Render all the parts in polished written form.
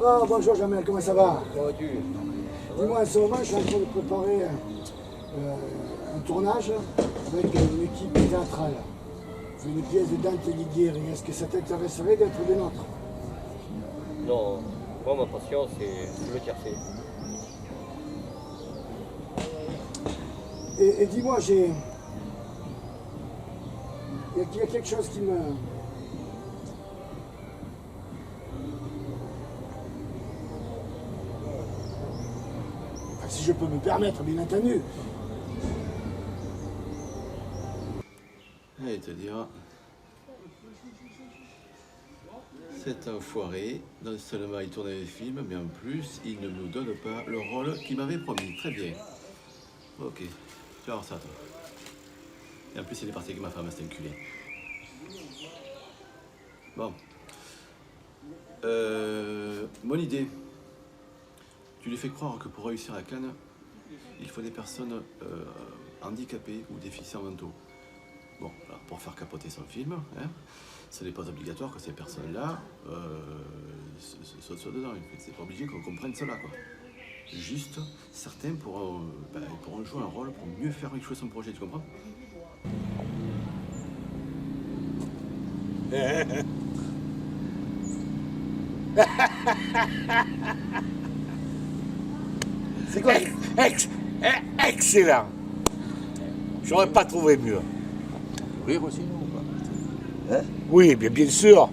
Oh, bonjour Jamel, comment ça va? Comment vas-tu? Dis-moi, en ce moment, je suis en train de préparer un tournage avec une équipe théâtrale. C'est une pièce de Dante Alighieri. Est-ce que ça t'intéresserait d'être des nôtres? Non, moi ma passion c'est le tiercé. Et dis-moi, il y a quelque chose qui me... Enfin, si je peux me permettre, bien entendu. Allez te dire, cet enfoiré, non seulement il tournait les films, mais en plus, il ne nous donne pas le rôle qu'il m'avait promis. Très bien. Ok, tu vas voir ça, toi. Et en plus, il est parti avec ma femme, cet enculé. Bon. Mon idée. Tu lui fais croire que pour réussir à Cannes, il faut des personnes handicapées ou déficients mentaux. Bon, alors pour faire capoter son film, hein, ce n'est pas obligatoire que ces personnes-là soient dedans. C'est pas obligé qu'on comprenne cela, quoi. Juste, certains pourront jouer un rôle pour mieux faire échouer son projet, tu comprends? C'est quoi? Excellent. J'aurais pas trouvé mieux. Rire aussi, nous, ou pas? Oui, bien sûr.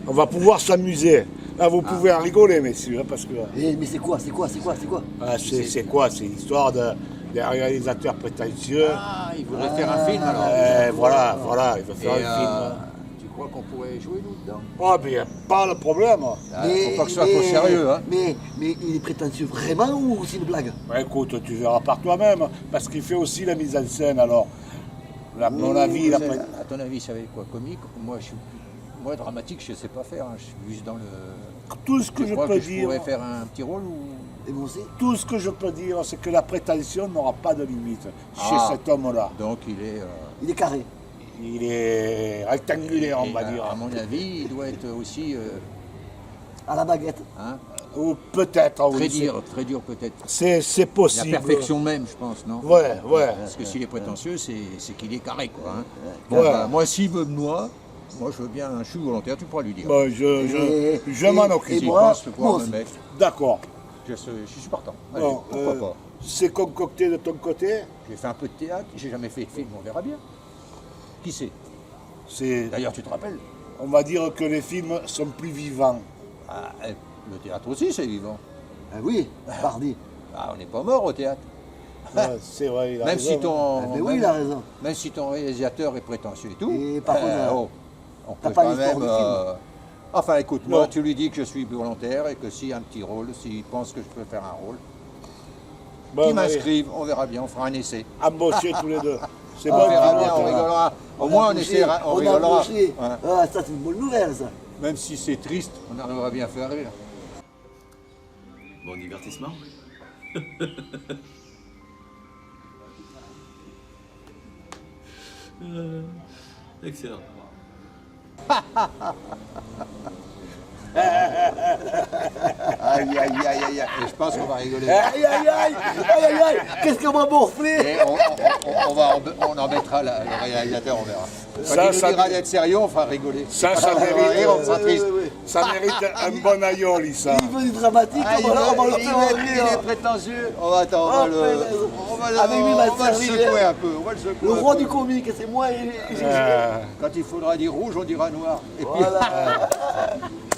On va pouvoir s'amuser. Là, vous pouvez en rigoler, messieurs, hein, parce que... Mais c'est quoi? C'est quoi? Ah, c'est quoi? C'est l'histoire d'un réalisateur prétentieux. Ah, il voudrait faire un film, alors. Voilà, il va faire un film. Tu crois qu'on pourrait jouer, nous, dedans? Oh, mais pas le problème. Faut pas que ce soit trop sérieux, hein. Mais il est prétentieux vraiment ou c'est une blague? Bah, écoute, tu verras par toi-même, parce qu'il fait aussi la mise en scène, alors. À mon avis, À ton avis, ça va être quoi? Comique? Moi, dramatique, je ne sais pas faire. Hein. Je suis juste dans le... Tout ce que je peux Je dire... pourrais faire un petit rôle ou... Et bon, c'est... Tout ce que je peux dire, c'est que la prétention n'aura pas de limite chez cet homme-là. Donc il est... Il est carré. Il est rectangulaire, on va dire. À mon avis, il doit être aussi... À la baguette. hein, Ou peut-être, oui. très dur peut-être. C'est possible. La perfection même, je pense, non? Ouais. Parce que s'il est prétentieux, c'est qu'il est carré, quoi. Hein. Ouais. Bah, moi, s'il veut de moi je veux bien, je suis volontaire, tu pourras lui dire. Bon, je m'en occupe. J'y moi, pense, je pourrais me mettre. D'accord. Je suis partant. Allez, Bon, pourquoi pas? c'est concocté de ton côté. J'ai fait un peu de théâtre, j'ai jamais fait de film, on verra bien. Qui sait? C'est, D'ailleurs, tu te rappelles? on va dire que les films sont plus vivants. Ah, le théâtre aussi, c'est vivant. Ah oui, pardi. Ah, on n'est pas mort au théâtre. Ouais, c'est vrai, il a Même raison. si ton, Mais oui, il a raison. même si ton réalisateur est prétentieux et tout. Et par contre, on t'as peut pas quand l'histoire même. du film. Enfin, écoute, moi, Non. tu lui dis que je suis volontaire et que s'il y a un petit rôle, s'il pense que je peux faire un rôle, Bon, qu'il allez, m'inscrive, on verra bien, on fera un essai. embauchés tous les deux. C'est On bon, verra tu bien, vois, on rigolera. Au moins, on essaiera, on a rigolera. embauché. Ouais. Ah, ça, c'est une bonne nouvelle, ça. Même si c'est triste, on arrivera bien à faire rire. Bon divertissement. Excellent. Aïe, aïe, aïe, aïe, aïe. Et je pense qu'on va rigoler. Aïe, aïe, aïe, aïe, aïe, aïe, qu'est-ce qu'on m'a gonflé? Et on embêtera le réalisateur, on verra. Ça, Quand il nous ça- dira d'être sérieux, on fera rigoler. Ça On va mérite, rire, on sera triste. ça mérite un bon aïoli, ça. Il veut du dramatique, Ah, on va le faire en il est rire. prétentieux. On va Avec lui, il va on va le servir. secouer un peu. On va le secouer Le un roi peu. du comique, c'est moi et Gégé. Quand il faudra dire rouge, on dira noir. Et puis, Voilà.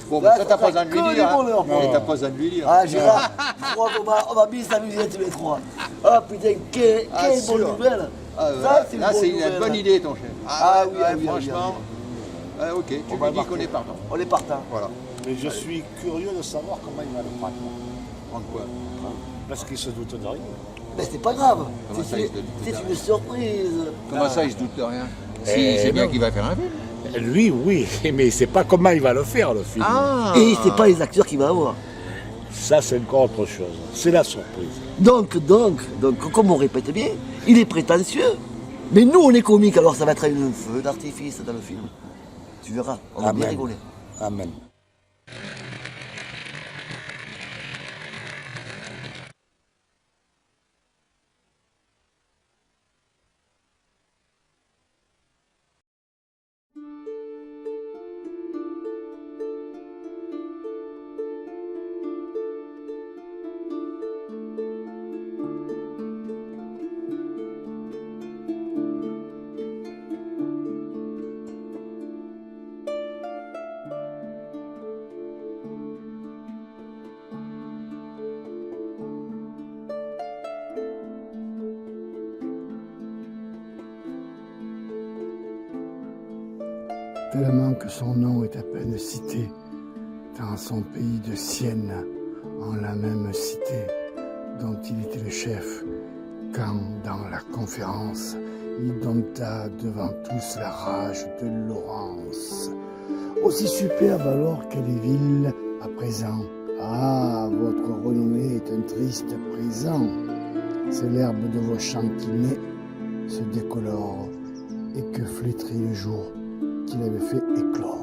bon, mais ça, t'as pas besoin de lui Que dire. du hein. bonheur. Mais t'as pas besoin de lui dire. Ah, Gérard, je crois qu'on va bien s'amuser tous les trois. Ah putain, quelle Ah, bonne sûr. nouvelle. Ah, Ça, c'est une là, bonne c'est une nouvelle. bonne idée, ton chef. Ah oui, ah oui, franchement. Ah, ok, tu va lui dis marquer. qu'on est partant. On est partant. Voilà. Mais je suis curieux de savoir comment il va le prendre. Prendre quoi? Parce qu'il se doute de rien. Mais c'est pas grave. Comment ça, il se doute de C'est rien? une surprise. Comment ça, il se doute de rien? Eh, C'est bien non. qu'il va faire un film. Lui, oui, mais il ne sait pas comment il va le faire, le film. Ah. Et c'est pas les acteurs qu'il va avoir. Ça, c'est encore autre chose. C'est la surprise. Donc, comme on répète bien, il est prétentieux. Mais nous, on est comiques, alors ça va être un feu d'artifice dans le film. Tu verras, on va bien Amen. rigoler. Amen. tellement que son nom est à peine cité dans son pays de Sienne, en la même cité dont il était le chef, quand, dans la conférence, il dompta devant tous la rage de Laurence. Aussi superbe alors qu'elle est ville à présent. Ah, votre renommée est un triste présent. C'est l'herbe de vos champs qui naît, se décolore, et que flétrit le jour qu'il avait fait éclore.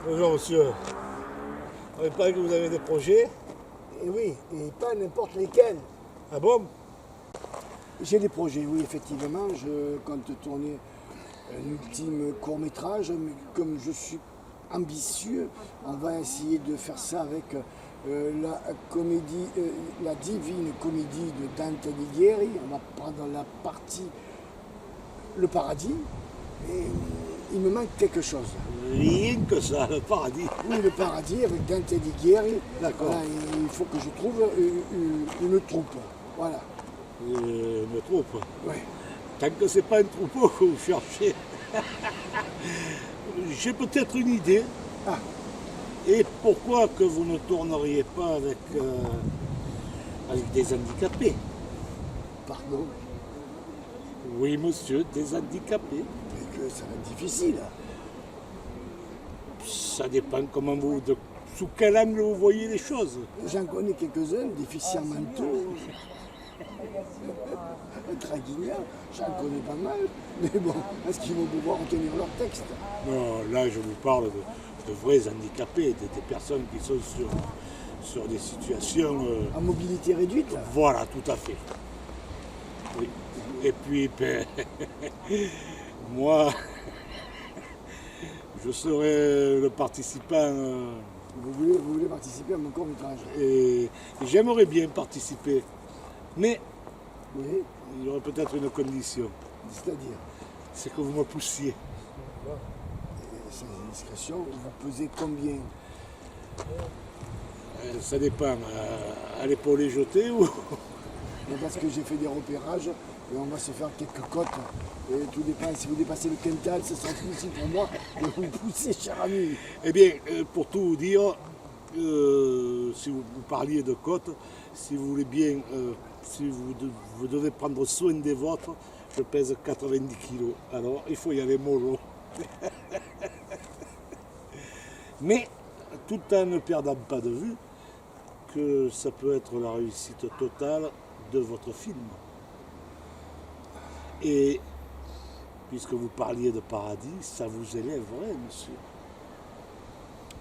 Bonjour monsieur, il paraît que vous avez des projets. Et oui, et pas n'importe lesquels. Ah bon? J'ai des projets, oui, effectivement. Je compte tourner un ultime court-métrage, mais comme je suis ambitieux, on va essayer de faire ça avec la comédie, la divine comédie de Dante Alighieri. On va prendre la partie Le Paradis. Et il me manque quelque chose. Rien que ça, le paradis. Oui, Le Paradis avec Dante Alighieri. D'accord. Voilà, il faut que je trouve une troupe. Voilà. Me troupe. Ouais. Tant que c'est pas un troupeau que vous cherchez. J'ai peut-être une idée. Ah. Et pourquoi que vous ne tourneriez pas avec des handicapés? Pardon, Oui monsieur, des handicapés. mais que ça va être difficile. Ça dépend comment sous quel angle vous voyez les choses. J'en connais quelques-uns, déficients mentaux, draguignards, j'en connais pas mal. Mais bon, est-ce qu'ils vont pouvoir retenir leur texte? Non, là je vous parle de vrais handicapés, des personnes qui sont sur des situations... En mobilité réduite? Voilà, tout à fait. Oui. Et puis, ben, moi, je serai le participant Vous voulez participer à mon court-métrage? et j'aimerais bien participer. Mais Oui, il y aurait peut-être une condition, c'est-à-dire, c'est que vous me poussiez. et sans indiscrétion, vous pesez combien? Ça dépend, à l'épaule jetée ou... Non, parce que j'ai fait des repérages et on va se faire quelques cotes. Et tout dépend, si vous dépassez le quintal, ce sera difficile pour moi de vous pousser, cher ami. Eh bien, pour tout vous dire, si vous parliez de côtes, si vous voulez bien, si vous devez prendre soin des vôtres, je pèse 90 kilos. Alors, il faut y aller mollo. Mais, tout en ne perdant pas de vue que ça peut être la réussite totale de votre film. Et, puisque vous parliez de paradis, ça vous élèverait, monsieur.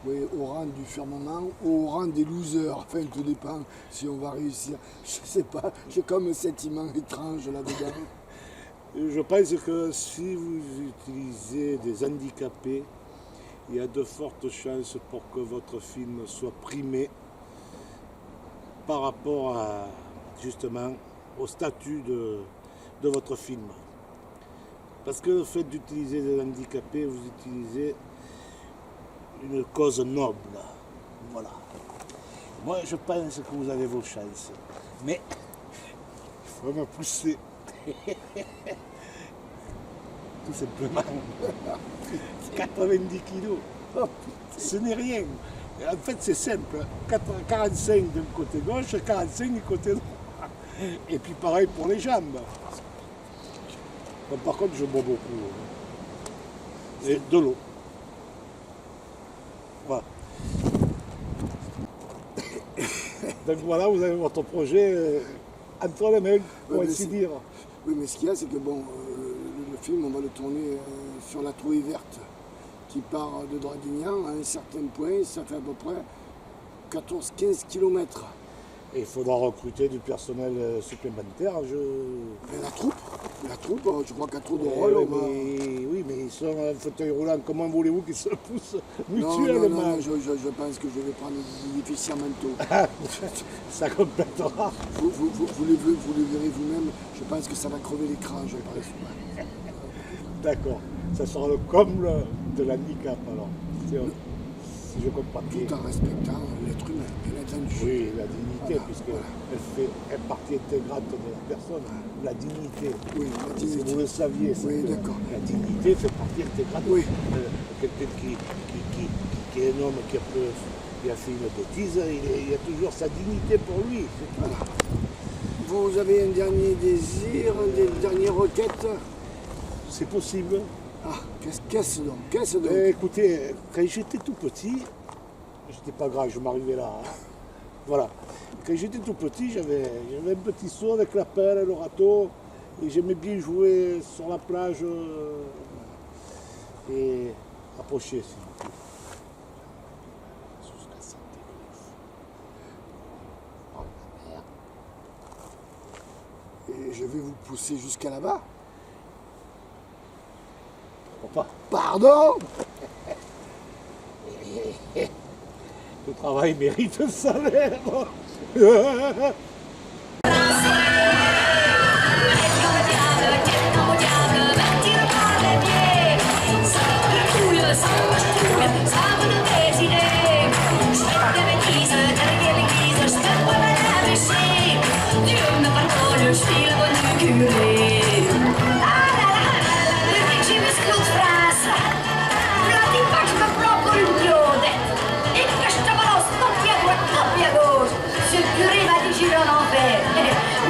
Oui, au rang du firmament ou au rang des losers. Enfin, tout dépend si on va réussir. Je sais pas, j'ai comme un sentiment étrange là-dedans. Je pense que si vous utilisez des handicapés, il y a de fortes chances pour que votre film soit primé par rapport à, justement, au statut de votre film. Parce que le fait d'utiliser des handicapés, vous utilisez une cause noble. Voilà. Moi, je pense que vous avez vos chances. Mais il faut me pousser. Tout simplement. 90 kilos. Ce n'est rien. En fait, c'est simple. 45 d'un côté gauche, 45 du côté droit. Et puis pareil pour les jambes. Bon, par contre, je bois beaucoup. Et de l'eau. Voilà. Donc voilà, vous avez votre projet entre les mains, pour ainsi dire. Oui, mais ce qu'il y a, c'est que bon, le film, on va le tourner sur la Trouée verte, qui part de Draguignan, à un certain point, ça fait à peu près 14-15 km. Et il faudra recruter du personnel supplémentaire. Mais la troupe, je crois qu'à tour de Eh rôle, oui, on va... oui, mais ils sont en fauteuil roulant. Comment voulez-vous qu'ils se poussent Non, mutuellement? je pense que je vais prendre des déficients mentaux. Ça complétera. Vous le verrez vous-même, je pense que ça va crever l'écran, je parie souvent. D'accord. Ça sera le comble de l'handicap alors. Si je comprends bien. Tout en respectant l'être humain, bien entendu. Oui, la dignité, Voilà, puisqu'elle fait partie intégrante de la personne. La dignité. Oui, la Si dignité. vous le saviez, c'est Oui, que d'accord. la dignité fait partie intégrante. Oui. Quelqu'un qui est un homme qui a fait une bêtise, il a toujours sa dignité pour lui. C'est tout. Voilà. Vous avez un dernier désir, une dernière requête? C'est possible. Ah, qu'est-ce donc? Écoutez, quand j'étais tout petit, j'étais pas grand, je m'arrivais là. Hein. Voilà. Quand j'étais tout petit, j'avais un petit seau avec la pelle, le râteau, et j'aimais bien jouer sur la plage et approcher, s'il vous plaît. Sous la santé de l'ouf. Oh, la mer. Et je vais vous pousser jusqu'à là-bas. Pourquoi pas? Pardon? Le travail mérite un salaire.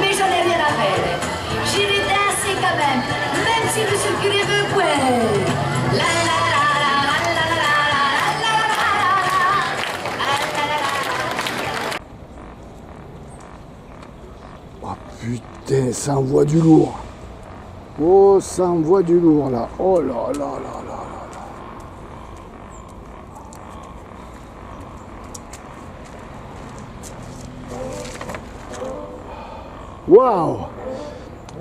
Mais j'en ai rien à faire. J'irai danser quand même, même si monsieur le curé veut point. La la la la la la la la la la. Oh putain, ça envoie du lourd. Oh, ça envoie du lourd là. Oh là là là là là. Waouh!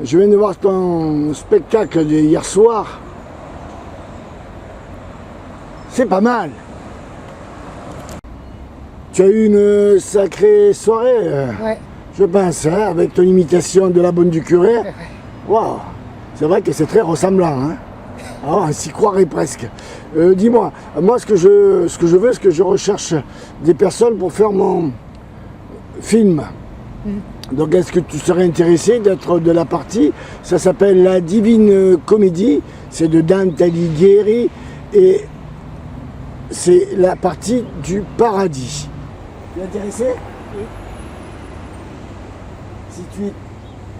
Je viens de voir ton spectacle d'hier soir. C'est pas mal. Tu as eu une sacrée soirée, Ouais. je pense, hein, avec ton imitation de la bonne du curé. Waouh! C'est vrai que c'est très ressemblant. Hein? Ah, on s'y croirait presque. Dis-moi, moi ce que je recherche des personnes pour faire mon film. Donc est-ce que tu serais intéressé d'être de la partie? Ça s'appelle La Divine Comédie, c'est de Dante Alighieri et c'est la partie du paradis. Tu es intéressé? Oui. Si tu es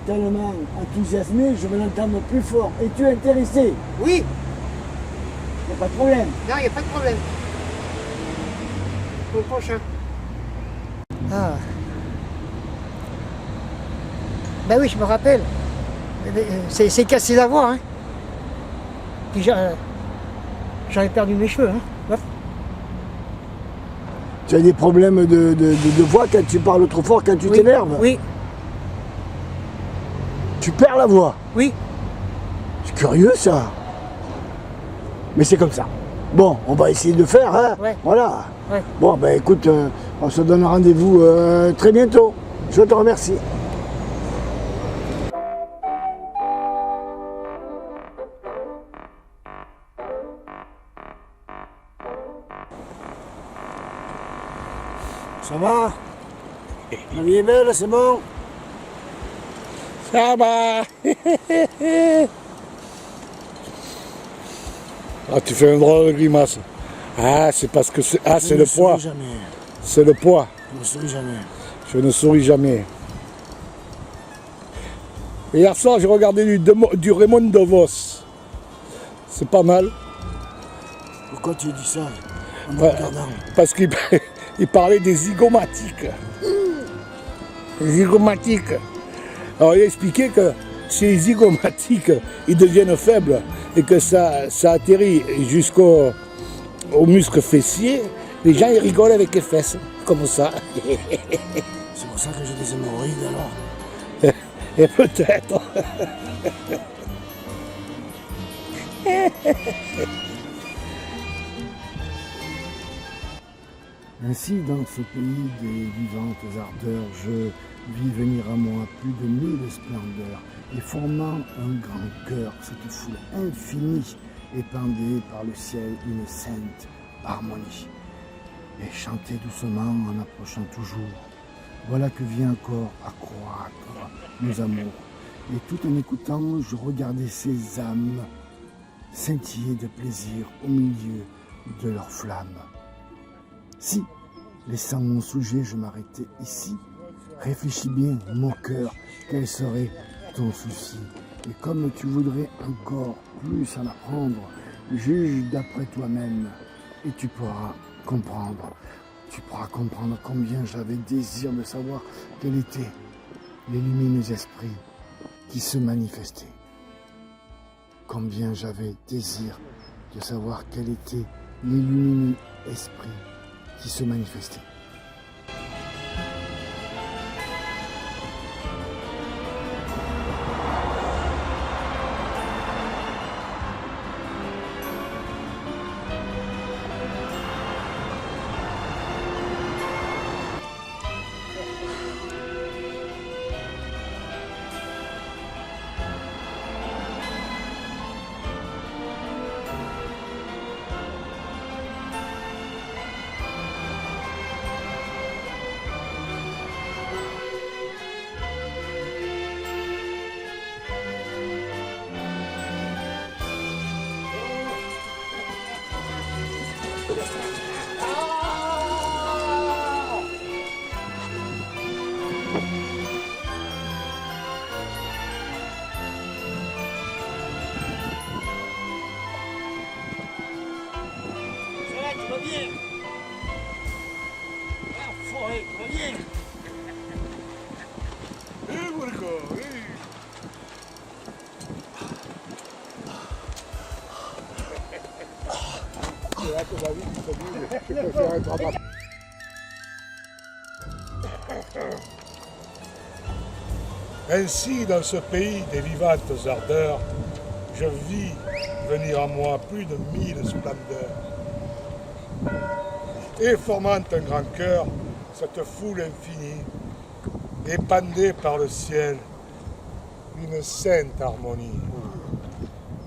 tellement enthousiasmé, je vais l'entendre plus fort. Et tu es intéressé? Oui, Il n'y a pas de problème. non, il n'y a pas de problème. Au prochain. Ah. Ben oui, je me rappelle. C'est cassé la voix, hein. Puis j'en ai perdu mes cheveux, hein. Hop. Tu as des problèmes de voix quand tu parles trop fort, quand tu Oui, t'énerves? Oui, Tu perds la voix. oui. C'est curieux ça. Mais c'est comme ça. Bon, on va essayer de faire, hein. Ouais. Voilà. Ouais. Bon, ben écoute, on se donne rendez-vous très bientôt. Je te remercie. Ça va? La vie est belle, c'est bon? Ça va. Ah, tu fais un drôle de grimace. Ah, c'est parce que c'est... Ah, c'est le poids. Je ne souris jamais. C'est le poids. Je ne souris jamais. Je ne souris jamais. Hier soir, j'ai regardé du Raymond DeVos. C'est pas mal. Pourquoi tu dis ça en me Ouais, regardant? parce qu'il il parlait des zygomatiques. Les zygomatiques. Alors, il a expliqué que ces zygomatiques, ils deviennent faibles et que ça atterrit aux muscles fessiers, les gens ils rigolent avec les fesses, comme ça. C'est pour ça que j'ai des hémorroïdes alors. Et peut-être. Ainsi, dans ce pays des vivantes ardeurs, je vis venir à moi plus de 1000 splendeurs, et formant un grand cœur, cette foule infinie, épandée par le ciel une sainte harmonie. Et chanter doucement en approchant toujours, voilà que vient encore accroître nos amours. Et tout en écoutant, je regardais ces âmes scintiller de plaisir au milieu de leurs flammes. Si, laissant mon sujet, je m'arrêtais ici, réfléchis bien, mon cœur, quel serait ton souci. Et comme tu voudrais encore plus en apprendre, juge d'après toi-même et tu pourras comprendre. Tu pourras comprendre combien j'avais désir de savoir quels étaient les lumineux esprits qui se manifestaient. Combien j'avais désir de savoir quels étaient les lumineux esprits qui se manifestaient. Ainsi, dans ce pays des vivantes ardeurs, je vis venir à moi plus de 1000 splendeurs. Et formant un grand cœur, cette foule infinie, épandée par le ciel, une sainte harmonie.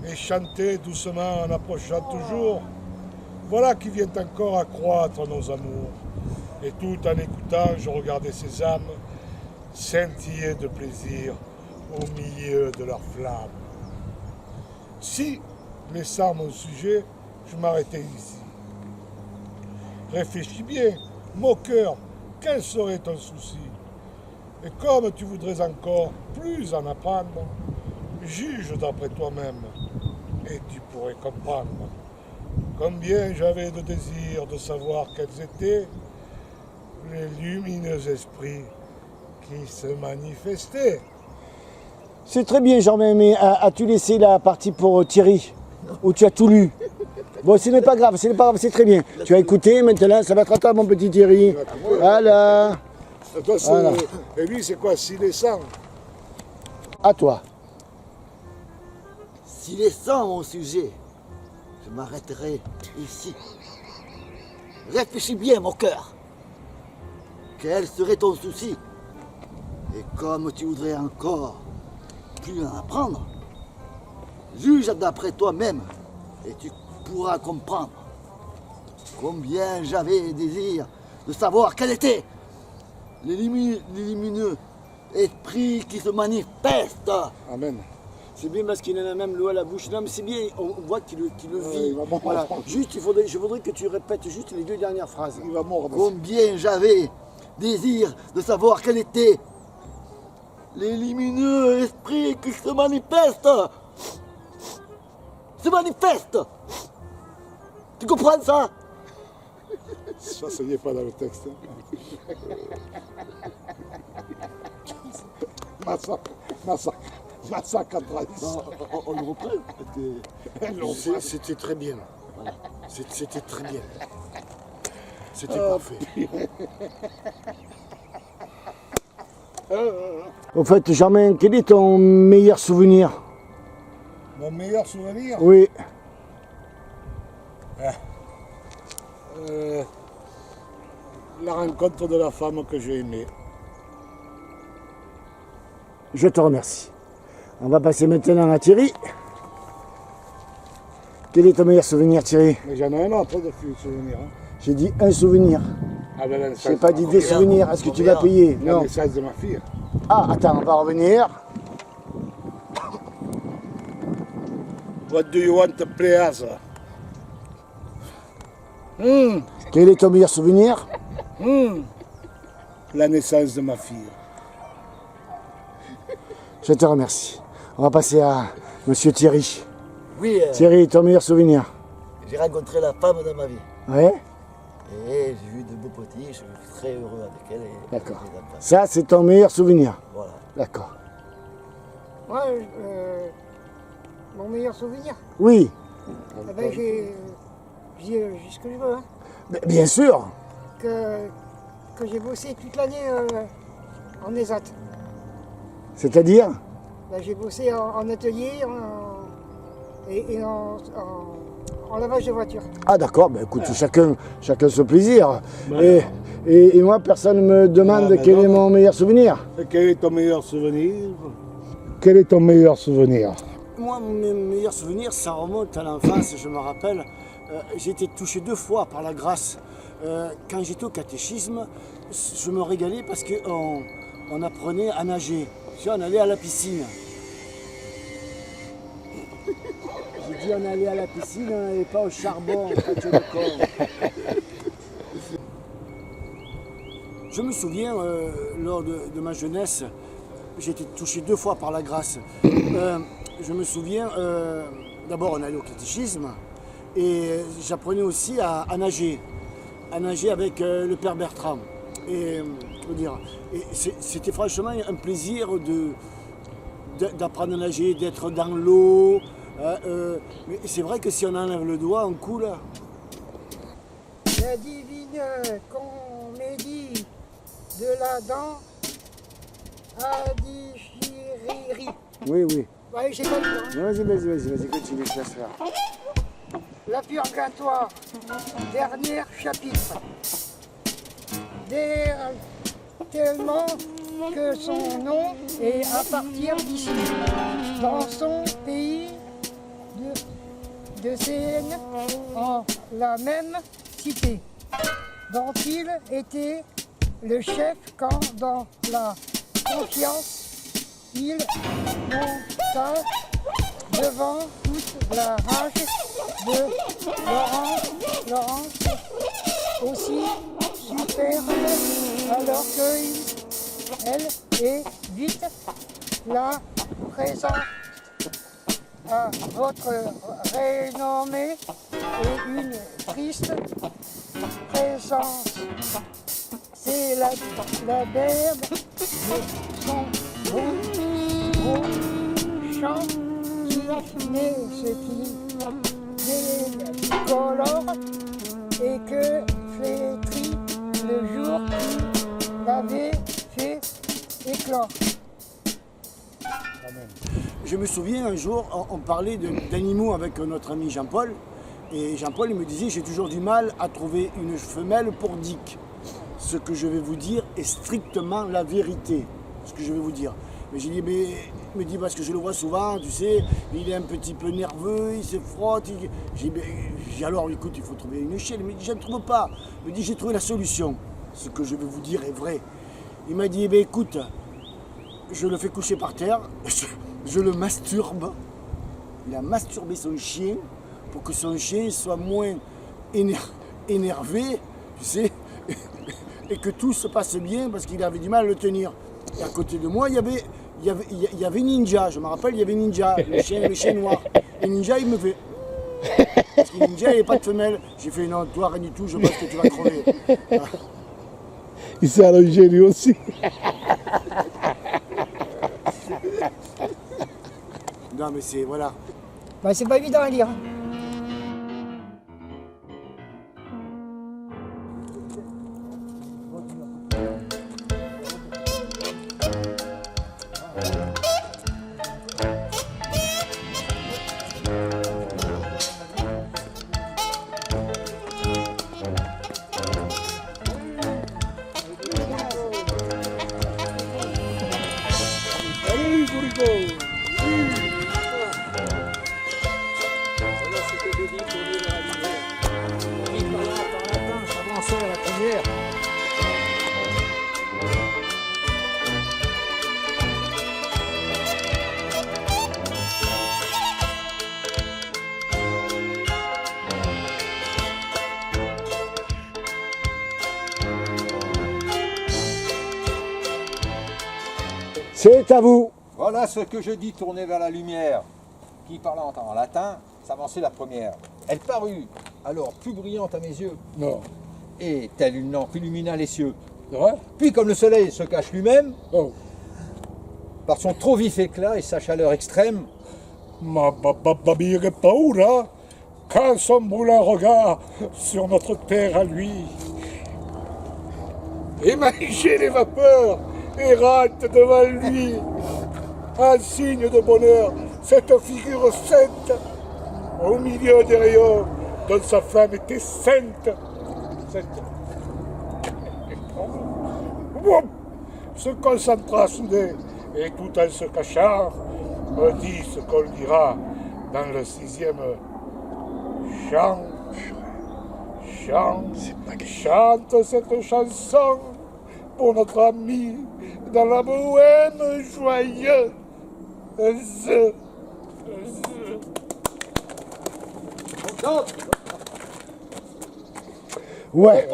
Et chanter doucement en approchant toujours, voilà qui vient encore accroître nos amours. Et tout en écoutant, je regardais ces âmes scintiller de plaisir au milieu de leurs flammes. Si, laissant mon sujet, je m'arrêtais ici. Réfléchis bien, mon cœur, quel serait ton souci? Et comme tu voudrais encore plus en apprendre, juge d'après toi-même, et tu pourrais comprendre combien j'avais de désir de savoir quels étaient les lumineux esprits qui se manifestaient. C'est très bien, Germain, mais as-tu laissé la partie pour Thierry? Ou tu as tout lu? Bon, ce n'est pas grave, c'est très bien. Tu as écouté, maintenant ça va être à toi, mon petit Thierry. Voilà. Voilà. Et lui, c'est quoi, 6 et 100? À toi. S'il est sans mon sujet, je m'arrêterai ici. Réfléchis bien, mon cœur. Quel serait ton souci? Et comme tu voudrais encore plus en apprendre, juge d'après toi-même et tu pourras comprendre combien j'avais désir de savoir quels étaient les lumineux esprits qui se manifestent. Amen. C'est bien parce qu'il en a même l'eau à la bouche. Non, mais c'est bien, on voit qu'il le vit. va Voilà. Juste, je voudrais que tu répètes juste les 2 dernières phrases. Il va mordre. Combien j'avais désir de savoir quels étaient les lumineux esprits qui se manifestent. Se manifestent. Tu comprends ça? Ça y est pas dans le texte. Massacre à trahison. On le reprend. C'était très bien. Voilà. C'était très bien. C'était parfait. Au fait, Germain, quel est ton meilleur souvenir? Mon meilleur souvenir, Oui. la rencontre de la femme que j'ai aimée. Je te remercie. On va passer maintenant à Thierry. Quel est ton meilleur souvenir, Thierry? Mais j'en ai un autre de souvenir. Hein. J'ai dit un souvenir. Ah ben, la Je naissance n'ai pas de dit ma des fille. souvenirs. Est-ce que tu vas payer? La Non. naissance de ma fille. Ah, attends, on va revenir. What do you want to play as? Quel est ton meilleur souvenir? La naissance de ma fille. Je te remercie. On va passer à Monsieur Thierry. Oui, Thierry, ton meilleur souvenir? j'ai rencontré la femme de ma vie. Ouais. Et j'ai eu de beaux petits, je suis très heureux avec elle. Et D'accord. avec les enfants. Ça, c'est ton meilleur souvenir. Voilà. D'accord. Moi, mon meilleur souvenir, Oui, eh ben, j'ai ce que je veux, hein, bien sûr. que j'ai bossé toute l'année en ESAT. C'est-à-dire? Ben, j'ai bossé en atelier et en lavage de voiture. Ah d'accord, ben écoute, chacun son plaisir. Et moi, personne ne me demande Ah, ben quel non. est mon meilleur souvenir. Et quel est ton meilleur souvenir? Quel est ton meilleur souvenir? Moi, mon meilleur souvenir, ça remonte à l'enfance, je me rappelle. J'ai été touché 2 fois par la grâce. Quand j'étais au catéchisme, je me régalais parce qu'on apprenait à nager. Tu sais, on allait à la piscine. J'ai dit on allait à la piscine, on n'allait pas au charbon, quand tu es le con. Je me souviens, lors de ma jeunesse, j'ai été touché 2 fois par la grâce. Je me souviens, d'abord on allait au catéchisme et j'apprenais aussi à nager avec le père Bertrand. Et, c'était franchement un plaisir d'apprendre à nager, d'être dans l'eau. Mais c'est vrai que si on enlève le doigt, on coule. La divine comédie de la dent à Dichiriri. Oui, oui. Ouais, j'ai pas le temps. Vas-y, continue, je laisse faire. La Purgatoire, dernier chapitre. Tellement que son nom est à partir d'ici, dans son pays de Seine, en la même cité, dont il était le chef quand dans la confiance il monta devant toute la rage de Laurence aussi superbe, alors qu'elle est vite la présente à votre renommée et une triste présence. C'est la berbe de son beau chant qui n'est ce qui décolore et que flétrit le jour qui l'avait fait éclore. Je me souviens un jour, on parlait d'animaux avec notre ami Jean-Paul. Et Jean-Paul il me disait, j'ai toujours du mal à trouver une femelle pour Dick. Ce que je vais vous dire est strictement la vérité. Ce que je vais vous dire. Mais j'ai dit, mais il me dit, parce que je le vois souvent, tu sais, il est un petit peu nerveux, il se frotte. J'ai dit, alors écoute, il faut trouver une chienne. Il me dit, je ne trouve pas. Il me dit, j'ai trouvé la solution. Ce que je vais vous dire est vrai. Il m'a dit, écoute, je le fais coucher par terre, je le masturbe. Il a masturbé son chien pour que son chien soit moins énervé, tu sais, et que tout se passe bien parce qu'il avait du mal à le tenir. Et à côté de moi, il y avait Ninja, je me rappelle, il y avait Ninja, le chien noir. Et Ninja, il me fait... Parce que Ninja, il n'y a pas de femelle. J'ai fait, non, toi, rien du tout, je pense que tu vas crever. Il s'est allongé lui aussi. Non, mais c'est... Voilà. Bah, c'est pas évident à lire. Allez, Joligo. Voilà ce que je dis pour lui de la lumière. Il fallait attendre la fin, s'avancer à la première. C'est à vous. Voilà ce que je dis tourner vers la lumière. Qui parlant en latin, s'avançait la première. Elle parut alors plus brillante à mes yeux, Non. et telle une lampe illumina les cieux. C'est vrai? Puis comme le soleil se cache lui-même, Oh. par son trop vif éclat et sa chaleur extrême, Ma babire paura, quand son brûlant regard sur notre terre à lui. Imaginez les vapeurs errantes devant lui, un signe de bonheur, cette figure sainte, au milieu des rayons dont sa flamme était sainte. Sainte. Woup, se concentra soudain, et tout en se cachant, me dit ce qu'on dira dans le 6e chant. Chante cette chanson pour notre ami dans la bohème joyeuse. Ouais.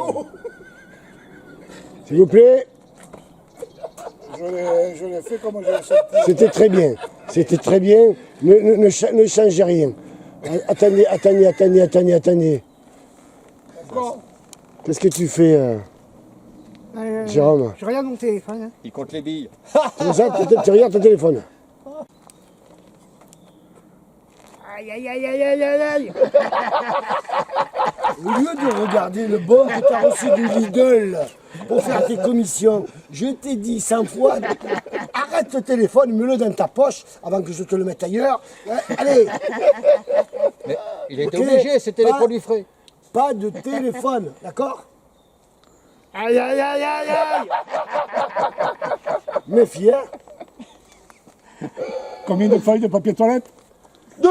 S'il vous plaît, Je l'ai fait comme je l'ai senti. c'était très bien. C'était très bien. Ne changez rien. Attendez. Qu'est-ce que tu fais, Jérôme? Je regarde mon téléphone. Hein. il compte les billes. C'est ça, tu regardes ton téléphone. Aïe. Au lieu de regarder le bon que tu as reçu du Lidl pour faire tes commissions, je t'ai dit 100 fois, arrête le téléphone, mets-le dans ta poche avant que je te le mette ailleurs. Allez, Mais il était Ok. obligé, c'était les Ah. produits frais. pas de téléphone, d'accord? Aïe. Méfiez. Combien de feuilles de papier toilette? 2.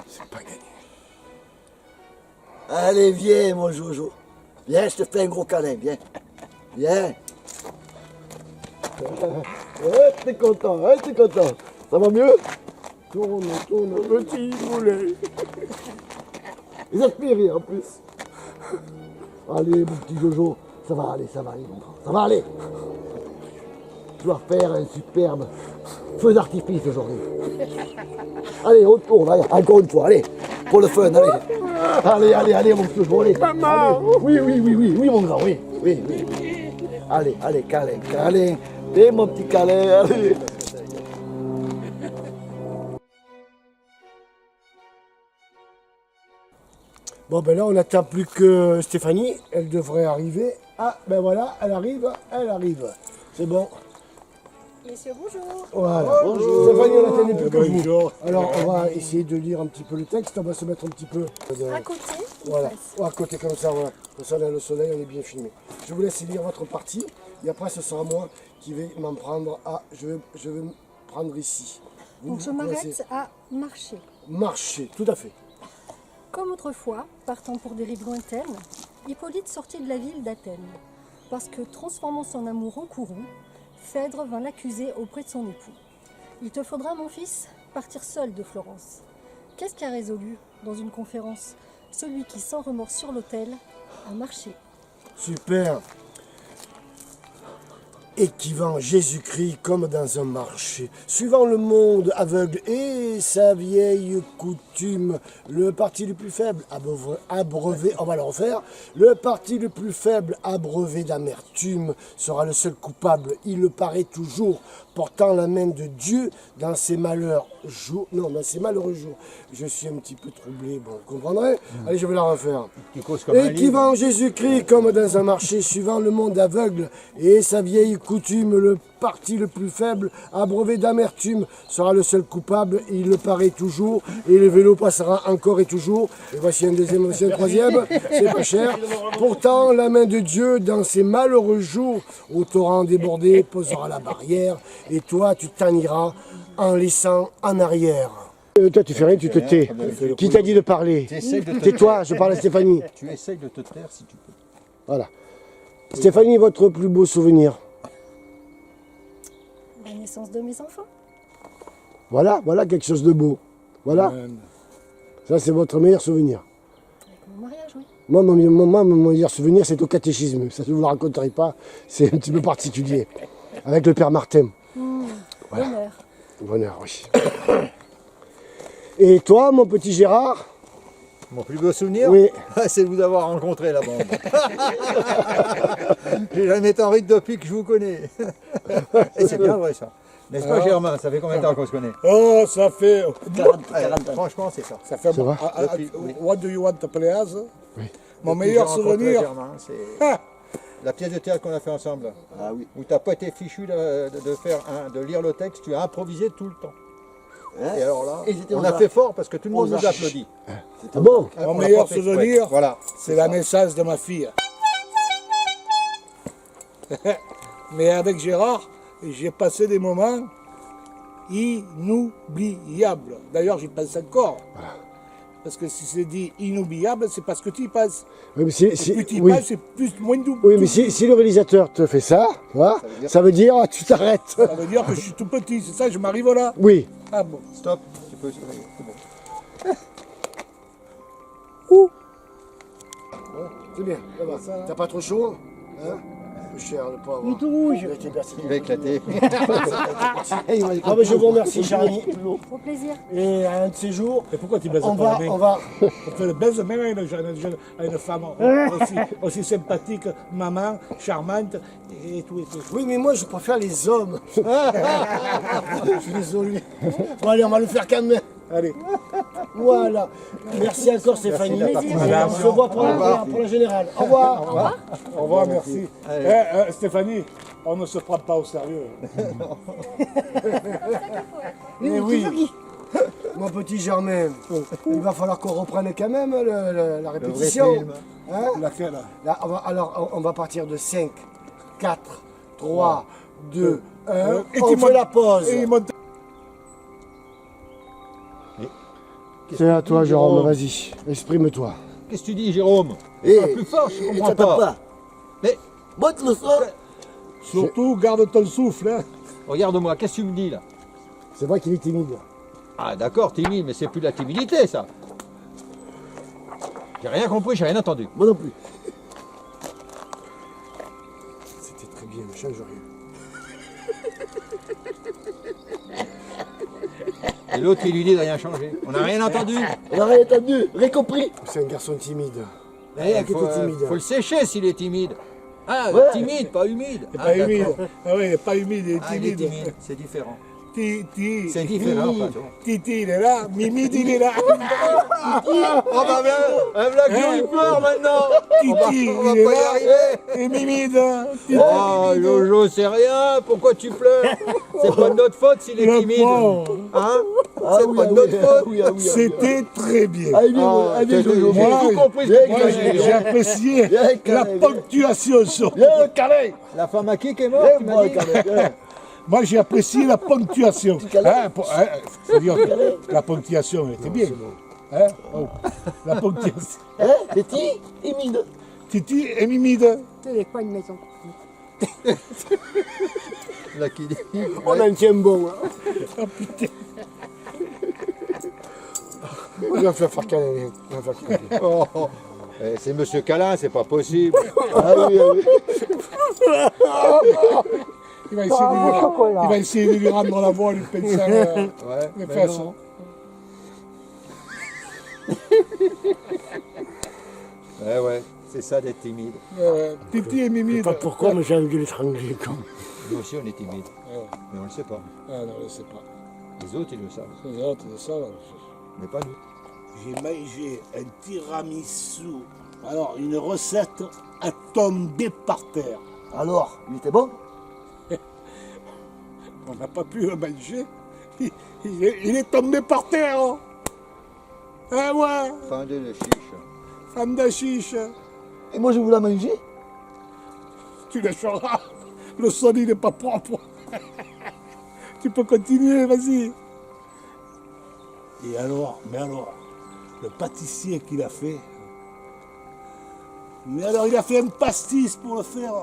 C'est pas gagné. Allez, viens, mon Jojo. Viens, je te fais un gros câlin, viens. Viens. T'es content. Ça va mieux? Tourne, petit boulet. Ils aspirent en plus. Allez, mon petit Jojo, ça va aller, mon grand. Ça va aller. Tu vas faire un superbe feu d'artifice aujourd'hui. Allez, on tourne, allez, encore une fois, allez, pour le fun, allez. Allez, mon petit Jojo, allez. Maman. Oui, mon grand, oui. Allez, câlin. Et mon petit câlin, allez. Bon, ben là, on n'attend plus que Stéphanie. Elle devrait arriver. Ah, ben voilà, elle arrive. C'est bon. Messieurs, bonjour. Voilà. Bonjour. Stéphanie, on n'attendait plus que vous. Bonjour. Alors, on va essayer de lire un petit peu le texte. On va se mettre un petit peu... À côté, Voilà. face. À côté, comme ça, voilà. Comme ça, là, le soleil, on est bien filmé. Je vous laisse lire votre partie. Et après, ce sera moi qui vais m'en prendre à... Je vais me prendre ici. Vous, Donc je vous m'arrête laissez à marcher. marcher, tout à fait. Comme autrefois, partant pour des rives lointaines, Hippolyte sortit de la ville d'Athènes, parce que, transformant son amour en courroux, Phèdre vint l'accuser auprès de son époux. Il te faudra, mon fils, partir seul de Florence. Qu'est-ce qu'a résolu, dans une conférence, celui qui, sans remords sur l'autel, a marché? Super. Et qui vend Jésus-Christ comme dans un marché, suivant le monde aveugle et sa vieille coutume. Le parti le plus faible, abreuvé, on va le refaire. Le parti le plus faible, abreuvé d'amertume, sera le seul coupable. Il le paraît toujours, portant la main de Dieu dans ses malheureux jours. Je suis un petit peu troublé, bon, vous comprendrez? Allez, je vais la refaire. Et qui vend Jésus-Christ comme dans un marché, suivant le monde aveugle et sa vieille coutume, le parti le plus faible, abreuvé d'amertume, sera le seul coupable. Il le paraît toujours. Et le vélo passera encore et toujours. Et voici un deuxième, voici un troisième. C'est pas cher. Pourtant, la main de Dieu, dans ces malheureux jours, au torrent débordé, posera la barrière. Et toi, tu t'en iras en laissant en arrière. Toi, tu fais rien, tu te tais. Qui t'a dit de parler? Tais-toi, je parle à Stéphanie. Tu essayes de te taire si tu peux. Voilà. Stéphanie, votre plus beau souvenir? La naissance de mes enfants. Voilà, voilà quelque chose de beau. Voilà. Ça, c'est votre meilleur souvenir. Avec mon mariage, oui. Moi, mon meilleur souvenir, c'est au catéchisme. Ça, je ne vous le raconterai pas. C'est un petit peu particulier. Avec le père Martin. Voilà. Bonheur. Bonheur, oui. Et toi, mon petit Gérard? Mon plus beau souvenir, Oui. c'est de vous avoir rencontré, la bande. J'ai jamais été en rite depuis que je vous connais. Et c'est bien vrai, ça. N'est-ce pas, Germain? Ça fait combien de temps qu'on se connaît? Oh, ça fait... 40 franchement, c'est ça. Ça fait... Ça va What do you want to play as? Oui. Mon Depuis meilleur que j'ai rencontré souvenir... Germain, c'est la pièce de théâtre qu'on a fait ensemble. Ah oui. Où tu n'as pas été fichu de lire le texte, tu as improvisé tout le temps. Et alors là, on a fait fort parce que tout le monde nous applaudit. Ah bon? Mon meilleur souvenir, voilà, c'est la naissance de ma fille. Mais avec Gérard, j'ai passé des moments inoubliables. D'ailleurs, j'y pense encore. Parce que si c'est dit inoubliable, c'est parce que tu y passes. Oui, mais Plus tu y passes, c'est plus moins double. Oui, mais si le réalisateur te fait ça, voilà, ça veut dire tu t'arrêtes. Ça veut dire que je suis tout petit, c'est ça, je m'arrive là. Oui. Ah bon. Stop, tu peux... C'est bon. C'est bien, ça va. T'as pas trop chaud? Hein? Le cher, le pauvre. Il est tout rouge. Il va éclater. Ah ben je vous remercie, cher ami. Au plaisir. Et à un de ces jours, Et pourquoi tu baises on pas va, la main? on va. On fait le baise même à une femme aussi sympathique, maman, charmante et tout et tout. Oui, mais moi je préfère les hommes. Je suis désolé. Bon, allez, on va le faire quand même. Allez. Voilà. Merci encore, Stéphanie. Plaisir. Et on se voit pour la générale. Au revoir. Au revoir. Au revoir, merci. Stéphanie, on ne se prend pas au sérieux. Mais oui. Mon petit Germain, il va falloir qu'on reprenne quand même la répétition. film. Hein? Laquelle? Là, alors, on va partir de 5, 4, 3, 2, 1. Et On tu fait montes- la pause. Et il monte- C'est à toi, Jérôme, vas-y. Exprime-toi. Qu'est-ce que tu dis, Jérôme? Et, Plus fort, je et comprends ça tape pas. Mais Monte le son. Surtout, garde ton souffle. Hein. regarde-moi, qu'est-ce que tu me dis là? C'est vrai qu'il est timide. Ah d'accord, timide, mais c'est plus de la timidité ça. J'ai rien compris, j'ai rien entendu. Moi non plus. C'était très bien, ne change rien. Et l'autre qui lui dit de rien changer. On n'a rien entendu. On n'a rien entendu, rien compris. C'est un garçon timide. Eh, qui était timide. faut le sécher s'il est timide. Ah, Ouais. timide, pas humide. Il n'est Ah, pas d'accord. humide. Ah oui, il n'est pas humide, il est Ah, il est timide. timide, c'est différent. Titi. C'est différent, patron. Titi, il est là. Mimi, il est là. Oh bah un blague il pleure maintenant. Titi, On va il est pas y là. arriver. Et Mimi, Titi. Oh Jojo, c'est rien, pourquoi tu pleures? C'est pas de notre faute s'il est Le timide. pauvre. Hein? Ah C'est oui, pas ah de oui, notre ah faute. oui, ah oui, ah oui. C'était très bien. Allez, allez, Jojo. J'ai Moi, tout compris ce que Moi, tu as j'ai dit. apprécié Viens, la Calais, ponctuation sur. Viens, le carré. La femme à qui est morte, Viens, tu m'as moi, dit? carré. Viens. Moi, j'ai apprécié la ponctuation. Faut dire que la ponctuation était bien. Hein? Oh, la ponctuation. Hein, Titi, timide. Titi et Mimide. C'est les coins de maison. Là qui dit. On en tient bon. Hein. Oh putain. On va faire câlin. On va faire câlin. Oh, oh. Eh, c'est Monsieur Câlin, c'est pas possible. Ah oui, ah oui. Il va essayer de lui rendre la voix, lui pincer Ouais, les mais fesses. non. Eh ouais, c'est ça d'être timide. Titi et Mimi. Pas pourquoi, mais j'ai envie de l'étrangler. Nous aussi, on est timide. Mais on le sait pas. Ah non, je sais pas. Les autres, ils le savent. Les autres, c'est ça. Là. Mais pas nous. J'ai mangé un tiramisu. Alors, une recette à tomber par terre. Alors, il était bon? on n'a pas pu le manger. Il est tombé par terre. Hein. Ah ouais, Fin de le chiche. femme d'achiche. Et moi, je voulais la manger. Tu lâcheras. Le sol, il n'est pas propre. Tu peux continuer, vas-y. Et alors, le pâtissier qu'il a fait. Mais alors, il a fait un pastis pour le faire.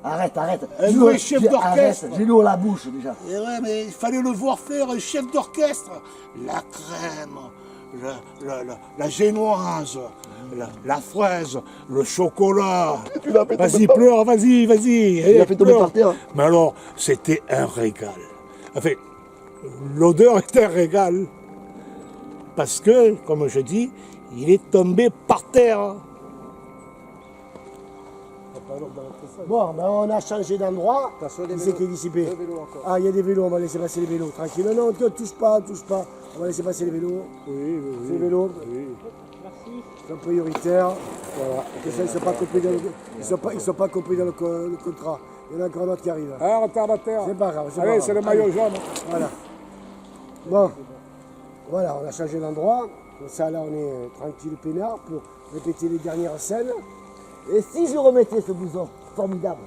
Arrête. Un vrai chef d'orchestre. J'ai l'eau à la bouche déjà. Et ouais, mais il fallait le voir faire, un chef d'orchestre. La crème, la génoise, la fraise, le chocolat. Vas-y, pleure, vas-y. Tu l'as fait tomber par terre. Mais alors, c'était un régal. Enfin, l'odeur était un régal. Parce que, comme je dis, il est tombé par terre. Bon, ben on a changé d'endroit. Qui c'est qui est dissipé? Ah, il y a des vélos, on va laisser passer les vélos. Tranquille. Non, ne touche pas. On va laisser passer les vélos. Oui. C'est les vélos. Merci. Ils sont prioritaires. Voilà. Que ça, ils ne sont pas compris dans le contrat. Il y en a encore un autre qui arrive. Ah, retardataire. C'est pas grave. Allez, c'est le maillot jaune. Voilà. Bon. Voilà, on a changé d'endroit. Comme ça, là, on est tranquille, peinard, pour répéter les dernières scènes. Et si je remettais ce blouson formidable?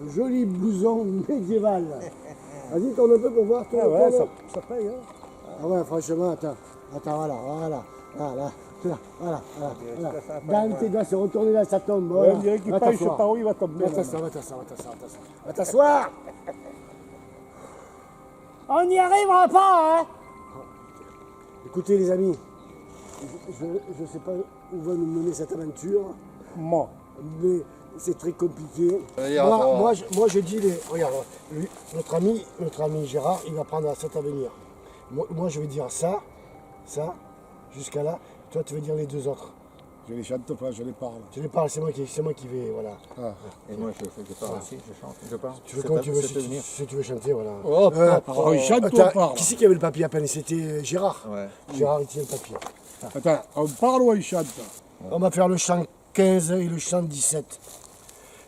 Un joli blouson médiéval. Vas-y, tourne un peu pour voir. Ah ouais, ça paye. Hein. Ah ouais, franchement, attends, voilà. Dante doit se retourner dans sa tombe. Ouais, Voilà. on dirait qu'il Va paye, je sais t'asseoir. pas où il va tomber. Va t'asseoir. On n'y arrivera pas, hein. Écoutez, les amis, je ne sais pas où va nous mener cette aventure, Moi. mais c'est très compliqué. Regarde, Moi, je dis, regarde, notre ami Gérard, il va prendre cet avenir. Moi, je vais dire ça, jusqu'à là. Toi, tu veux dire les deux autres. Je les chante pas, je les parle. Tu les parles, c'est moi qui vais, voilà. Et moi, je parle aussi, je chante, je parle. Tu veux comme tu veux, si tu veux chanter, voilà. Oh, il chante ou on parle? Qui c'est qui avait le papier à peine? C'était Gérard. Ouais. Gérard, il tient le papier. Attends, on parle ou il chante? On va faire le chant 15 et le chant 17.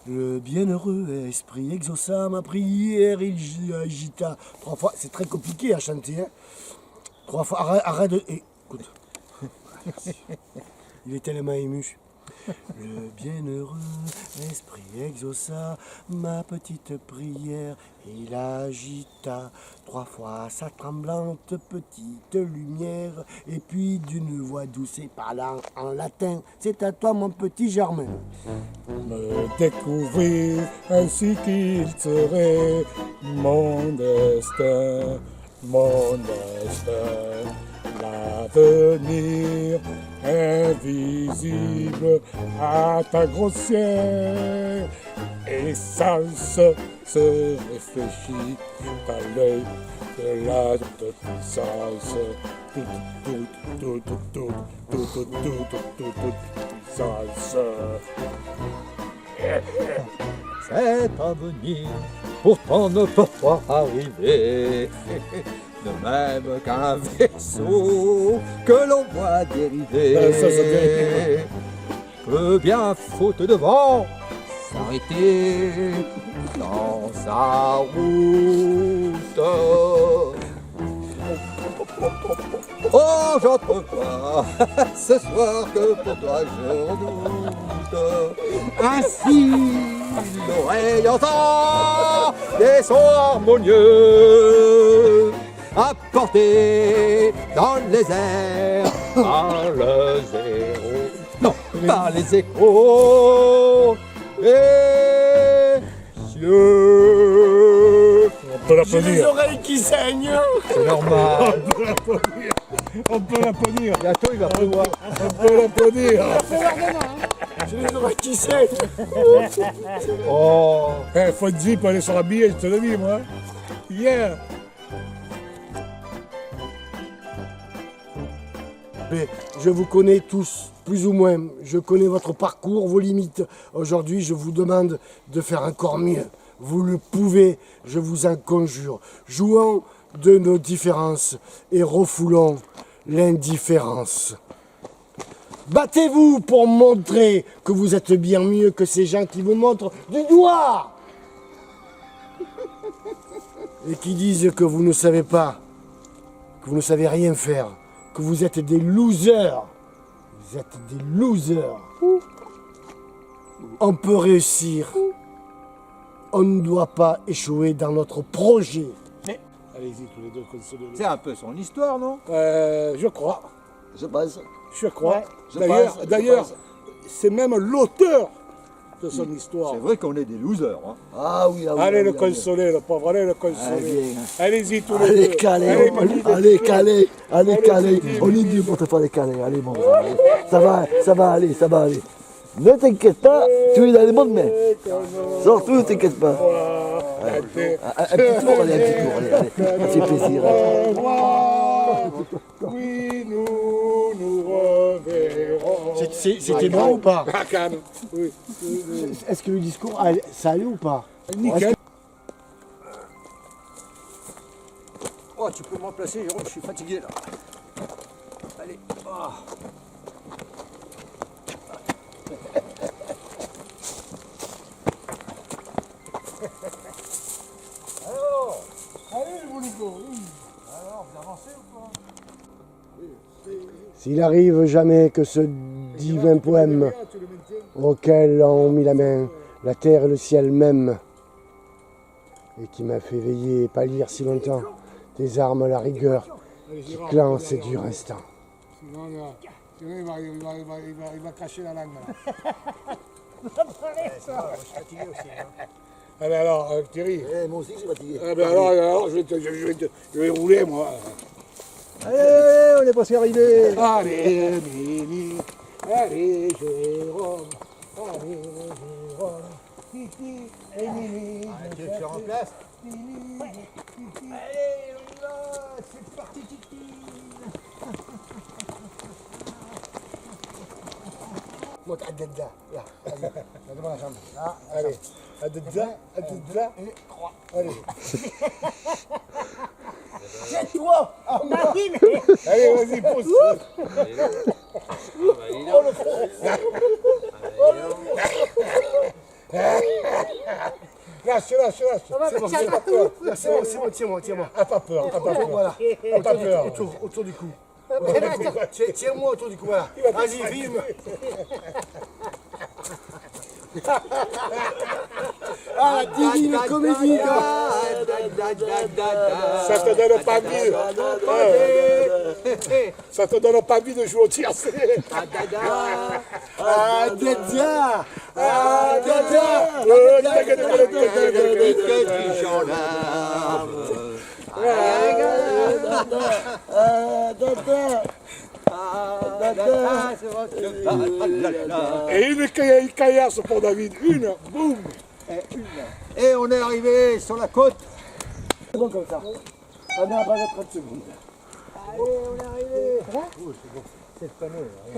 Le bienheureux esprit exauça ma prière, il agita 3 fois. C'est très compliqué à chanter, hein. 3 fois, arrête de... Écoute. Merci. Il est tellement ému. Le bienheureux esprit exauça ma petite prière. Il agita 3 fois sa tremblante petite lumière. Et puis d'une voix douce et parlant en latin, c'est à toi mon petit Germain. Me découvrir ainsi qu'il serait mon destin, l'avenir invisible à ta grossière essence se réfléchit à l'œil de la puissance, toute puissance. Cet avenir pourtant ne peut pas arriver. De même qu'un vaisseau que l'on voit dériver peut bien, faute de vent, s'arrêter dans sa route. Oh, j'entrevois ce soir que pour toi je redoute. Ainsi, l'oreille entend des sons harmonieux apportés dans les airs par le zéro. Non, par les échos des cieux. On peut l'applaudir. Oreilles qui saignent. C'est normal. On peut l'applaudir. Bientôt il va pleuvoir. On peut l'applaudir. J'ai les oreilles qui saignent. Oh. Fonzie peut aller sur la billet, je te le dis, moi. Yeah. Mais je vous connais tous, plus ou moins. Je connais votre parcours, vos limites. Aujourd'hui, je vous demande de faire encore mieux. Vous le pouvez, je vous en conjure. Jouons de nos différences et refoulons l'indifférence. Battez-vous pour montrer que vous êtes bien mieux que ces gens qui vous montrent du doigt. et qui disent que vous ne savez pas, que vous ne savez rien faire, que vous êtes des losers. Vous êtes des losers. On peut réussir. On ne doit pas échouer dans notre projet. Allez-y, tous les deux, consolez-le. C'est un peu son histoire, non? Je crois. Je pense. Je crois. Je D'ailleurs, pense. c'est même l'auteur de son histoire. C'est vrai qu'on est des losers. Hein. Ah oui, ah oui. Allez ah le oui, consoler, le pauvre, allez le Allez, consoler. viens. Allez-y tous les Allez, deux. calé, Mimi, allez, calé, allez, Allez, calé. Titi. On est dit pour te faire des calés. Allez, mon frère. Allez. Ça va aller, ça va aller. Ne t'inquiète pas, tu es dans les bonnes mains. Surtout, ne t'inquiète pas. Un petit tour, allez, allez. Ça fait plaisir. Oui, nous reverrons. C'était bon ou pas? À Cannes, oui. Est-ce que le discours, ça allait ou pas? Nickel. Oh, tu peux me remplacer, Jérôme, je suis fatigué là. Allez. Oh. Alors, allez les boulicots. Alors, vous avancez ou pas? S'il arrive jamais que ce divin poème auquel ont mis la main la terre et le ciel même, et qui m'a fait veiller et pâlir si longtemps, tes armes à la rigueur, qui clan ces durs instants. Sinon, il va cracher la langue. Là. Je suis fatigué aussi. Hein. Allez alors, Thierry. Eh, moi aussi, je suis fatigué. Ah ben alors je vais rouler moi. Allez, on est presque arrivé. Allez, Mimi. Allez, Jérôme. Allez, Jérôme. Titi et Mimi. Tu veux que je remplace? Allez, on y va. C'est parti, Titi. Moi, t'as là, vas-y, devant la jambe. Là, Allez, Adedza. et 3. Allez. Jette-toi! Allez, vas-y, pousse. Lâche. C'est bon, pas peur. C'est bon, tiens-moi. Ah, pas peur. Voilà. Pas peur. Autour du cou. Tiens-moi autour du cou, voilà. Vas-y, filme. Ah, la divine comédie. Ça te donne pas envie. Ça te donne pas envie de jouer au tiercé. Ah, Dedza. Et une caillasse pour David. Une, boum. Et on est arrivé sur la côte. C'est bon comme ça. On a pas de 30 secondes. Allez, on est arrivé. C'est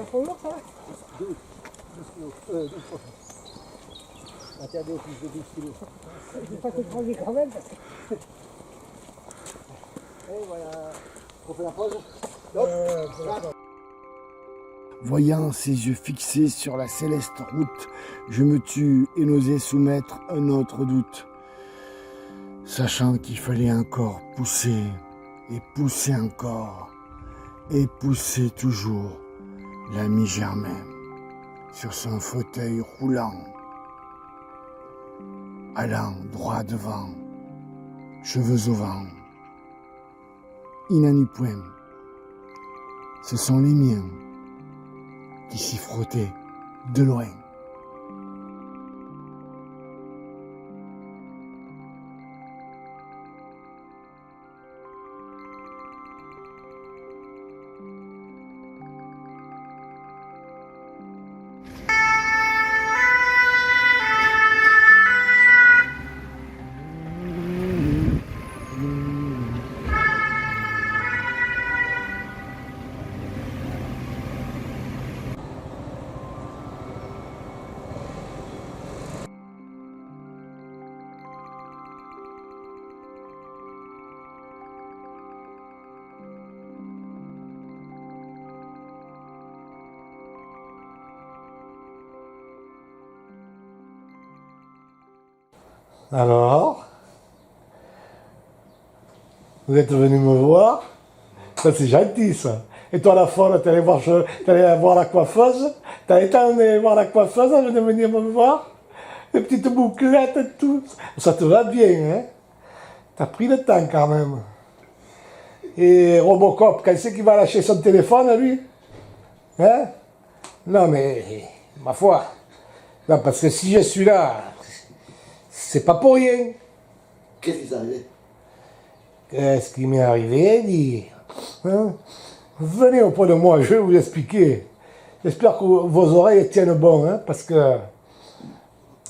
trop lourd ça? Interdit au plus de 12 kilos. Je vais pas te prendre quand même. Et voilà. On fait la pause. Voyant ses yeux fixés sur la céleste route, je me tus et n'osais soumettre un autre doute. Sachant qu'il fallait encore pousser, et pousser encore, et pousser toujours l'ami Germain sur son fauteuil roulant, allant droit devant, cheveux au vent. Il n'en eut point. Ce sont les miens qui s'y frottaient de loin. Alors, Vous êtes venu me voir. Ça, c'est gentil, ça. Et toi, la folle, t'es allé voir la coiffeuse. T'as été allé voir la coiffeuse avant de venir me voir. Les petites bouclettes et tout. Ça te va bien, hein? T'as pris le temps, quand même. Et Robocop, quand c'est qu'il va lâcher son téléphone, lui? Hein? Non, mais, ma foi. Non, parce que si je suis là, c'est pas pour rien. Qu'est-ce qui s'est arrivé? Qu'est-ce qui m'est arrivé, dit? Hein? Venez auprès de moi, je vais vous expliquer. J'espère que vos oreilles tiennent bon, hein, parce que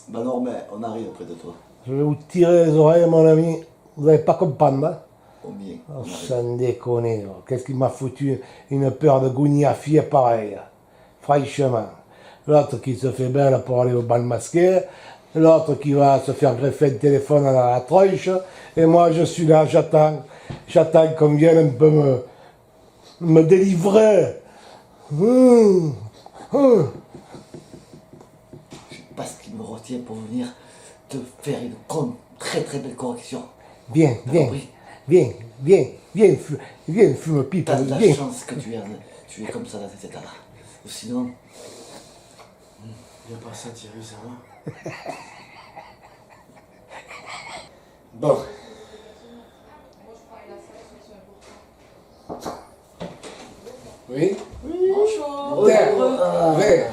Ben non, mais on arrive auprès de toi. je vais vous tirer les oreilles, mon ami. Vous n'allez pas comprendre, hein? Au mieux. Oh, sans déconner, oh. Qu'est-ce qui m'a foutu une peur de gougnafier pareil? Franchement. L'autre qui se fait belle pour aller au bal masqué, l'autre qui va se faire greffer le téléphone à la tronche, et moi je suis là, j'attends qu'on vienne un peu me délivrer. Je sais pas ce qui me retient pour venir te faire une très très belle correction. Viens, fume pipe. T'as de la Viens. chance que tu es comme ça dans cet état-là. Ou sinon, Il n'y a pas ça, Thierry, ça va? bon. Oui? Bonjour. Viens.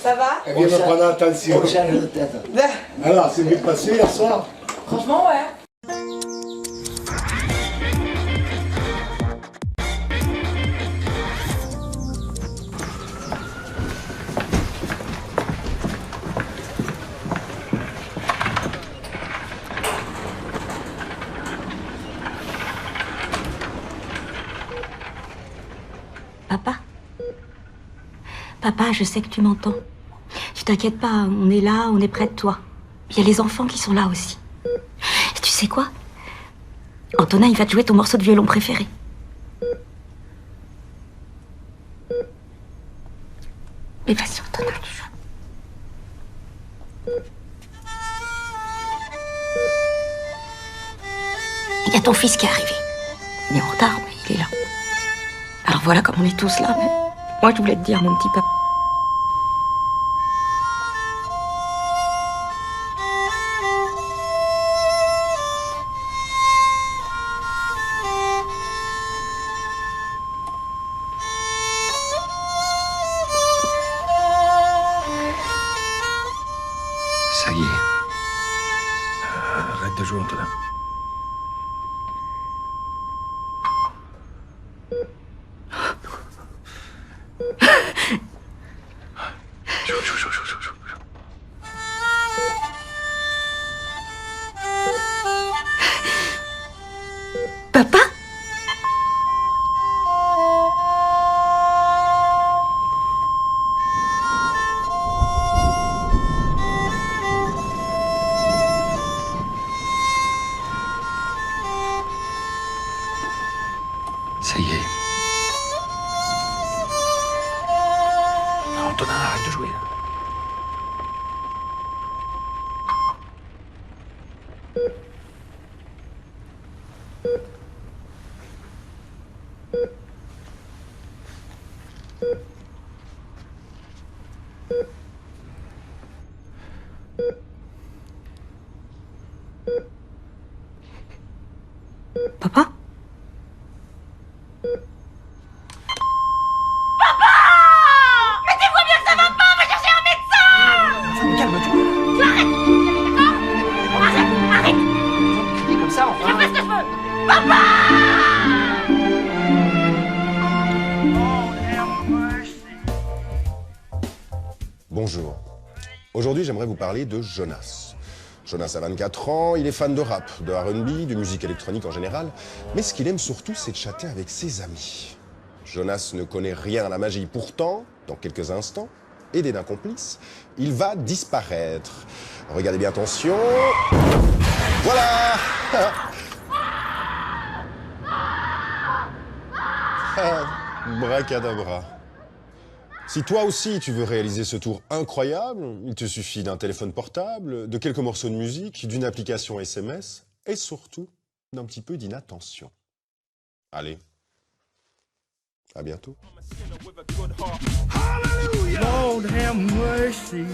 Ça va? Eh bien, me prendre attention. On change de tête. Alors, c'est bien passé hier soir? Franchement, ouais. Papa? Papa, je sais que tu m'entends. Tu t'inquiètes pas, on est là, on est près de toi. Il y a les enfants qui sont là aussi. Et tu sais quoi? Antonin, il va te jouer ton morceau de violon préféré. Mais vas-y, Antonin, tu joues. Il y a ton fils qui est arrivé. Il est en retard, mais il est là. Alors voilà comme on est tous là, mais moi je voulais te dire, mon petit papa. Ça y est. Arrête de jouer, Antonin. Papa? Ça y est. Non, Antonin, arrête de jouer. Papa? Bonjour. Aujourd'hui, j'aimerais vous parler de Jonas. Jonas a 24 ans, il est fan de rap, de R&B, de musique électronique en général, mais ce qu'il aime surtout, c'est de chatter avec ses amis. Jonas ne connaît rien à la magie. Pourtant, dans quelques instants, aidé d'un complice, il va disparaître. Regardez bien attention. Voilà. Bracadabra. Si toi aussi tu veux réaliser ce tour incroyable, il te suffit d'un téléphone portable, de quelques morceaux de musique, d'une application SMS et surtout d'un petit peu d'inattention. Allez, à bientôt. Lord have mercy.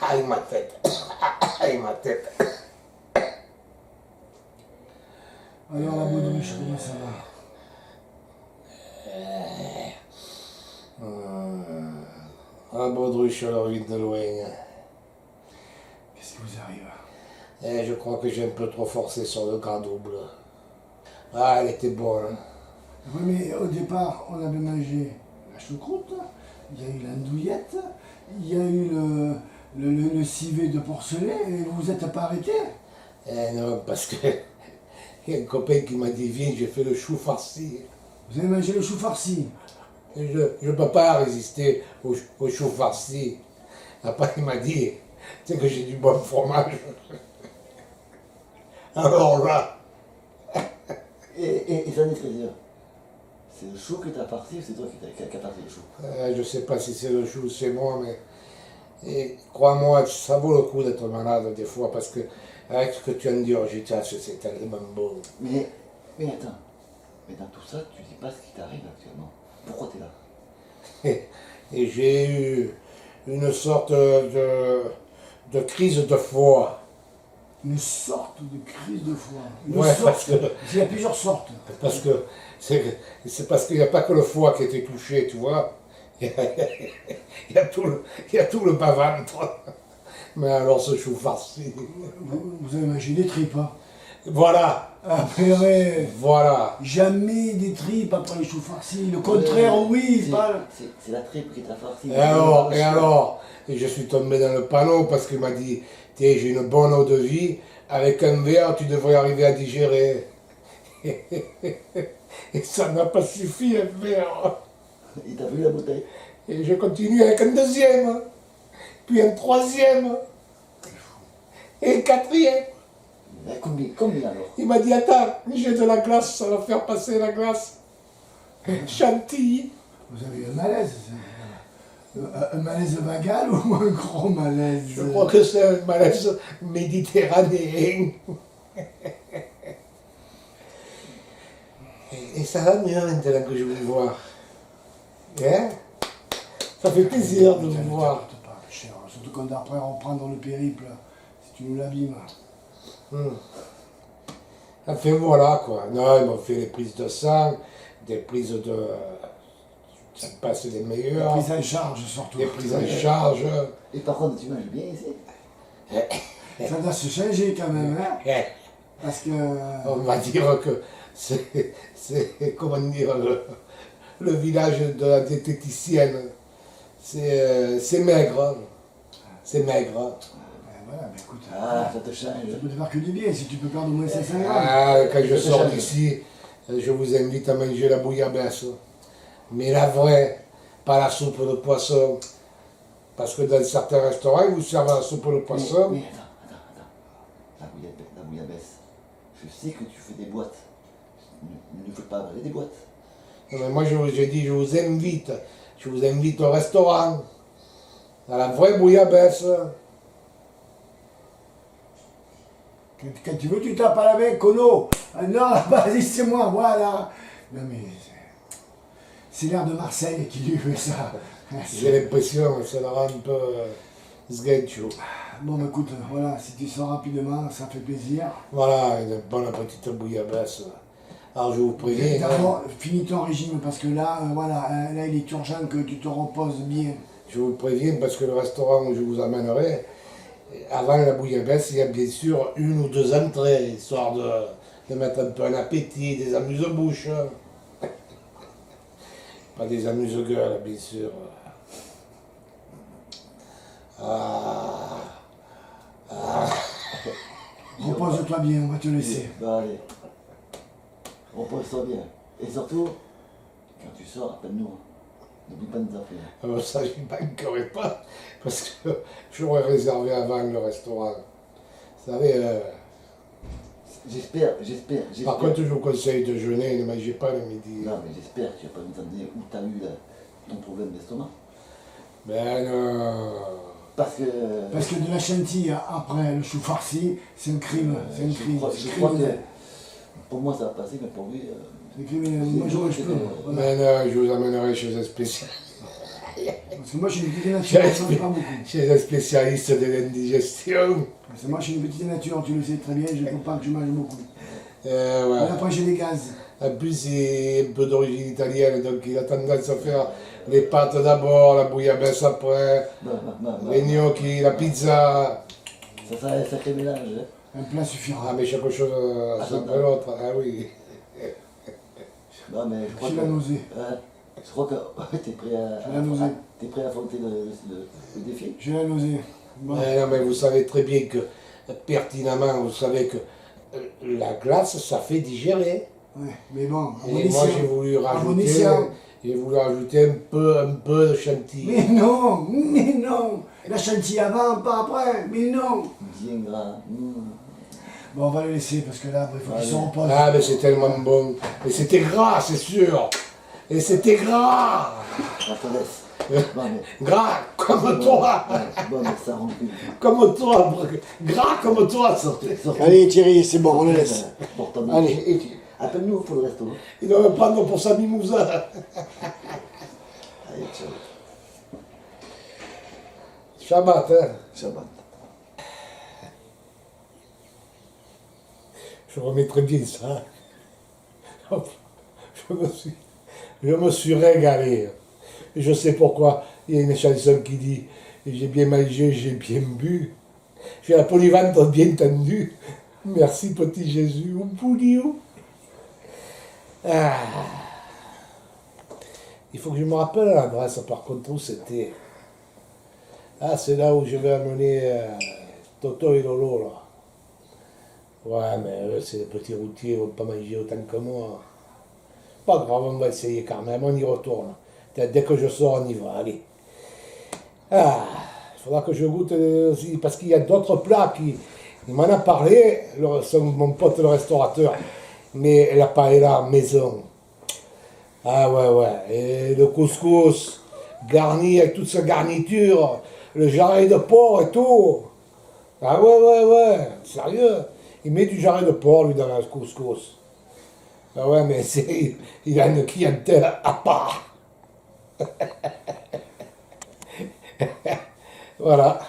Aïe ma tête. Aïe ma tête. Alors la baudruche, comment ça va? La baudruche, alors vite de loin. Qu'est-ce qui vous arrive? Je crois que j'ai un peu trop forcé sur le gras double. Ah, elle était bonne. Oui, mais au départ, on avait mangé la choucroute, il y a eu l'andouillette, il y a eu le civet de porcelet, et vous vous êtes pas arrêté? Non, parce que il y a un copain qui m'a dit, viens, j'ai fait le chou farci. Vous avez mangé le chou farci? Je ne peux pas résister au chou farci. Après, il m'a dit, tu sais que j'ai du bon fromage. Alors là... Et ça n'est très bien. C'est le chou qui t'a farci ou c'est toi qui as farci le chou? Je ne sais pas si c'est le chou ou c'est moi, mais... crois-moi, ça vaut le coup d'être malade des fois, parce que avec ce que tu ingurgites, c'est tellement beau. Mais attends, mais dans tout ça, tu dis pas ce qui t'arrive actuellement. Pourquoi t'es là? Et j'ai eu une sorte de crise de foie. Une sorte de crise de foie. Ouais, parce que... Il y a plusieurs sortes. Parce que c'est parce qu'il n'y a pas que le foie qui a été touché, tu vois. Il y a tout le bas-ventre. Mais alors ce chou farci... Vous avez mangé des tripes, hein? Voilà. Après, voilà. Jamais des tripes après les choux farcis. Le contraire, oui. C'est la tripe qui t'a farci. Et je suis tombé dans le panneau parce qu'il m'a dit, tiens, j'ai une bonne eau de vie, avec un verre, tu devrais arriver à digérer. Et ça n'a pas suffi, un verre. Il t'a vu la bouteille? Et je continue avec un deuxième, puis un troisième, et un quatrième. Combien alors? Il m'a dit, attends, j'ai de la glace, ça va faire passer la glace. Chantilly. Vous avez eu un malaise, un malaise vagal ou un gros malaise? Je crois que c'est un malaise méditerranéen. Et ça va mieux maintenant que je vous vois. Hein? Ça fait plaisir de vous voir. Surtout quand après on reprend dans le périple, si tu nous l'abîmes. Enfin voilà quoi. Non, ils m'ont fait des prises de sang, des prises de... Ça passe les meilleures. Des prises en charge surtout. Des prises en charge. Et par contre, tu manges bien ici? Ça doit se changer quand même, hein? Parce que... On va dire que c'est comment dire, le village de la diététicienne. C'est maigre. Hein. c'est maigre. Hein. Voilà, mais écoute, Ah, ça te change. ça peut te faire que du bien si tu peux perdre au moins 500 grammes. Ah, quand je Ça te sors change. d'ici, je vous invite à manger la bouillabaisse. Mais la vraie, pas la soupe de poisson. Parce que dans certains restaurants, ils vous servent la soupe de poisson. Oui, attends. La bouillabaisse. Je sais que tu fais des boîtes. Ne fais pas avaler des boîtes. Non, mais moi, j'ai dit, je vous invite. Je vous invite au restaurant. À la vraie bouillabaisse. Quand tu veux, tu tapes à la main, Kono. Ah non, vas-y, c'est moi, voilà. Non, mais c'est l'air de Marseille qui lui fait ça. J'ai l'impression que ça le rend un peu sghencho. Bon, bah, écoute, voilà, si tu sors rapidement, ça fait plaisir. Voilà, une bonne petite bouillabaisse. Alors, je vous préviens. D'abord, finis ton régime parce que là, voilà, là, il est urgent que tu te reposes bien. Je vous préviens parce que le restaurant où je vous amènerai, avant la bouillabaisse, il y a bien sûr 1 ou 2 entrées, histoire de mettre un peu un appétit, des amuse-bouches. Pas des amuse-gueules, bien sûr. Repose-toi bien, on va te laisser. Bah allez. Repose-toi bien. Et surtout, quand tu sors, appelle-nous. N'oublie pas de nous appeler. Alors ça, je ne manquerai pas, parce que j'aurais réservé avant le restaurant. Vous savez, J'espère. par contre, je vous conseille de jeûner, ne mangez pas le midi. Non, mais j'espère que tu vas pas nous emmener où tu as eu ton problème d'estomac. Ben non. Parce que de la chantilly après le chou farci, c'est un crime. C'est un crime. je crois que pour moi ça va passer, mais pour lui. C'est un crime. Moi, je peux. Voilà. Mais non, je vous amènerai chez un spécialiste. Parce que moi, je suis une petite nature, ça ne pas beaucoup. Chez un spécialiste de l'indigestion. Parce que moi, je suis une petite nature, tu le sais très bien, je ne peux pas que je mange beaucoup. Ouais. Et après, j'ai des gaz. En plus, il est un peu d'origine italienne, donc il a tendance à faire les pâtes d'abord, la bouillabaisse après, les gnocchi, la pizza. Ça sera un sacré mélange. Hein. Un plat suffira. Ah, mais chaque chose après l'autre, ah oui. Non, mais je crois J'ai la nausée. Je crois que t'es prêt à affronter le défi. J'ai la nausée. Bon. Non, mais vous savez très bien que, pertinemment, vous savez que la glace, ça fait digérer. Ouais, mais bon, et moi, j'ai voulu rajouter un peu de chantilly. Mais non, la chantilly avant, pas après, mais non. Bien gras. Bon, on va le laisser parce que là, il faut qu'il se repose. Ah, mais c'est tellement bon. Et c'était gras, c'est sûr. Et c'était gras. La connaisse. Gras comme toi. Bon, mais ça remplit. Comme toi, gras comme toi. Allez Thierry, c'est bon, on le laisse. Allez, appelle-nous pour le resto. Il doit me prendre pour sa mimouza. Allez, ciao. Shabbat, hein. Shabbat. Je remettrai bien ça. Je me suis régalé. Et je sais pourquoi. Il y a une chanson qui dit « J'ai bien mangé, j'ai bien bu. J'ai la polyventre bien tendue. Merci petit Jésus, au pouliou. » Il faut que je me rappelle l'adresse, par contre, où c'était. Ah, c'est là où je vais amener Toto et Lolo, là. Ouais, mais eux, c'est des petits routiers, ils ne vont pas manger autant que moi. Pas grave, on va essayer quand même, on y retourne. Dès que je sors, on y va, allez. Ah, il faudra que je goûte aussi, parce qu'il y a d'autres plats qui... Il m'en a parlé, mon pote le restaurateur, mais la paella maison. Ah ouais, et le couscous, garni avec toute sa garniture, le jarret de porc et tout. Ah ouais, sérieux. Il met du jarret de porc, lui, dans le couscous. Ah ouais, mais il a une clientèle à part. Voilà.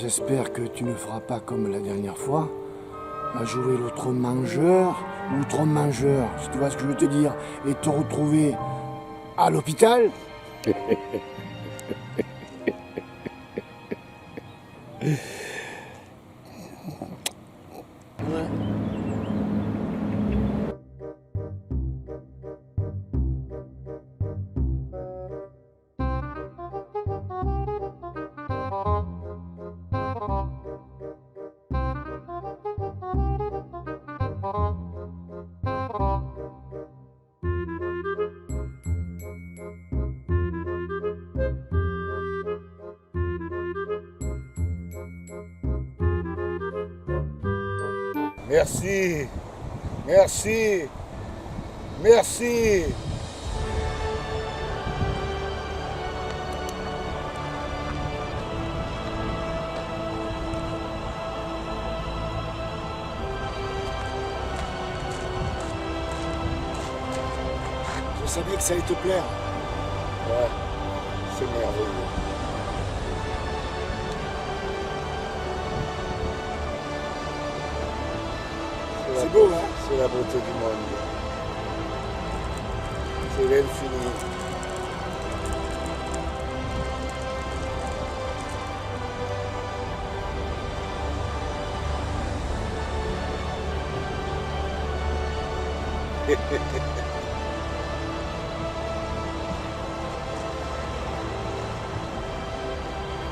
J'espère que tu ne feras pas comme la dernière fois, à jouer le trône mangeur ou trône mangeur, si tu vois ce que je veux te dire, et te retrouver à l'hôpital. Merci, merci, merci. Je savais que ça allait te plaire. Ouais, c'est merveilleux. C'est beau, hein? C'est la beauté du monde. C'est l'infini.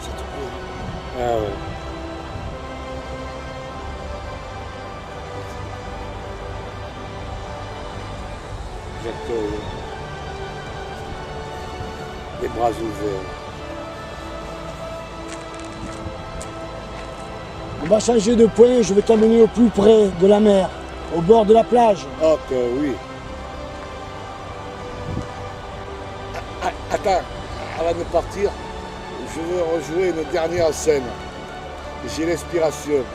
Ça te plaît. Ah ouais. J'accueille les bras ouverts. On va changer de point, je vais t'emmener au plus près de la mer, au bord de la plage. Oh que oui. Attends, avant de partir, je veux rejouer une dernière scène. J'ai l'inspiration.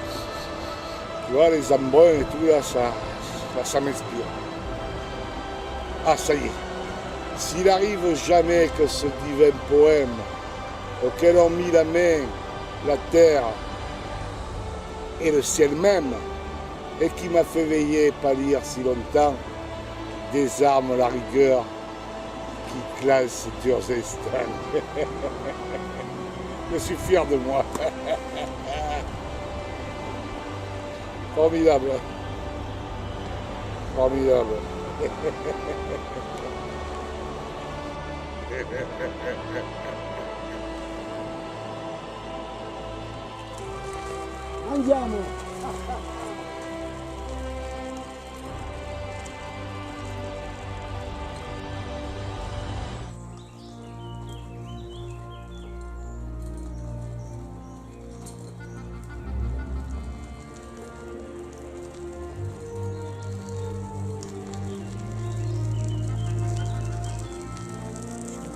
Tu vois, les embruns et tout, là, ça m'inspire. Ah, ça y est. S'il arrive jamais que ce divin poème auquel ont mis la main, la terre et le ciel même, et qui m'a fait veiller pâlir si longtemps, désarme la rigueur qui classe durs instants. Je suis fier de moi. Formidable. Formidable. Andiamo!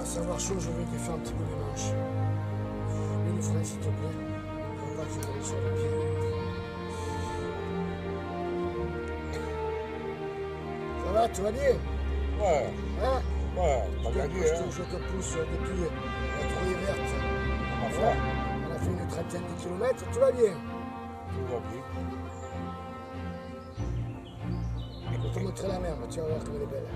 Ça va chaud, je vais te faire un petit peu les manches. Une fraise s'il te plaît. Faut pas que je me sur le pied. Ça va, tu vas bien? Ouais. Hein? Ouais, pas gagné, hein. Je te pousse depuis la trouée verte. Enfin. On a fait une trentaine de kilomètres, tout va bien. Tout va bien. Je vais te montrer la mer, tu vas voir comme elle est belle.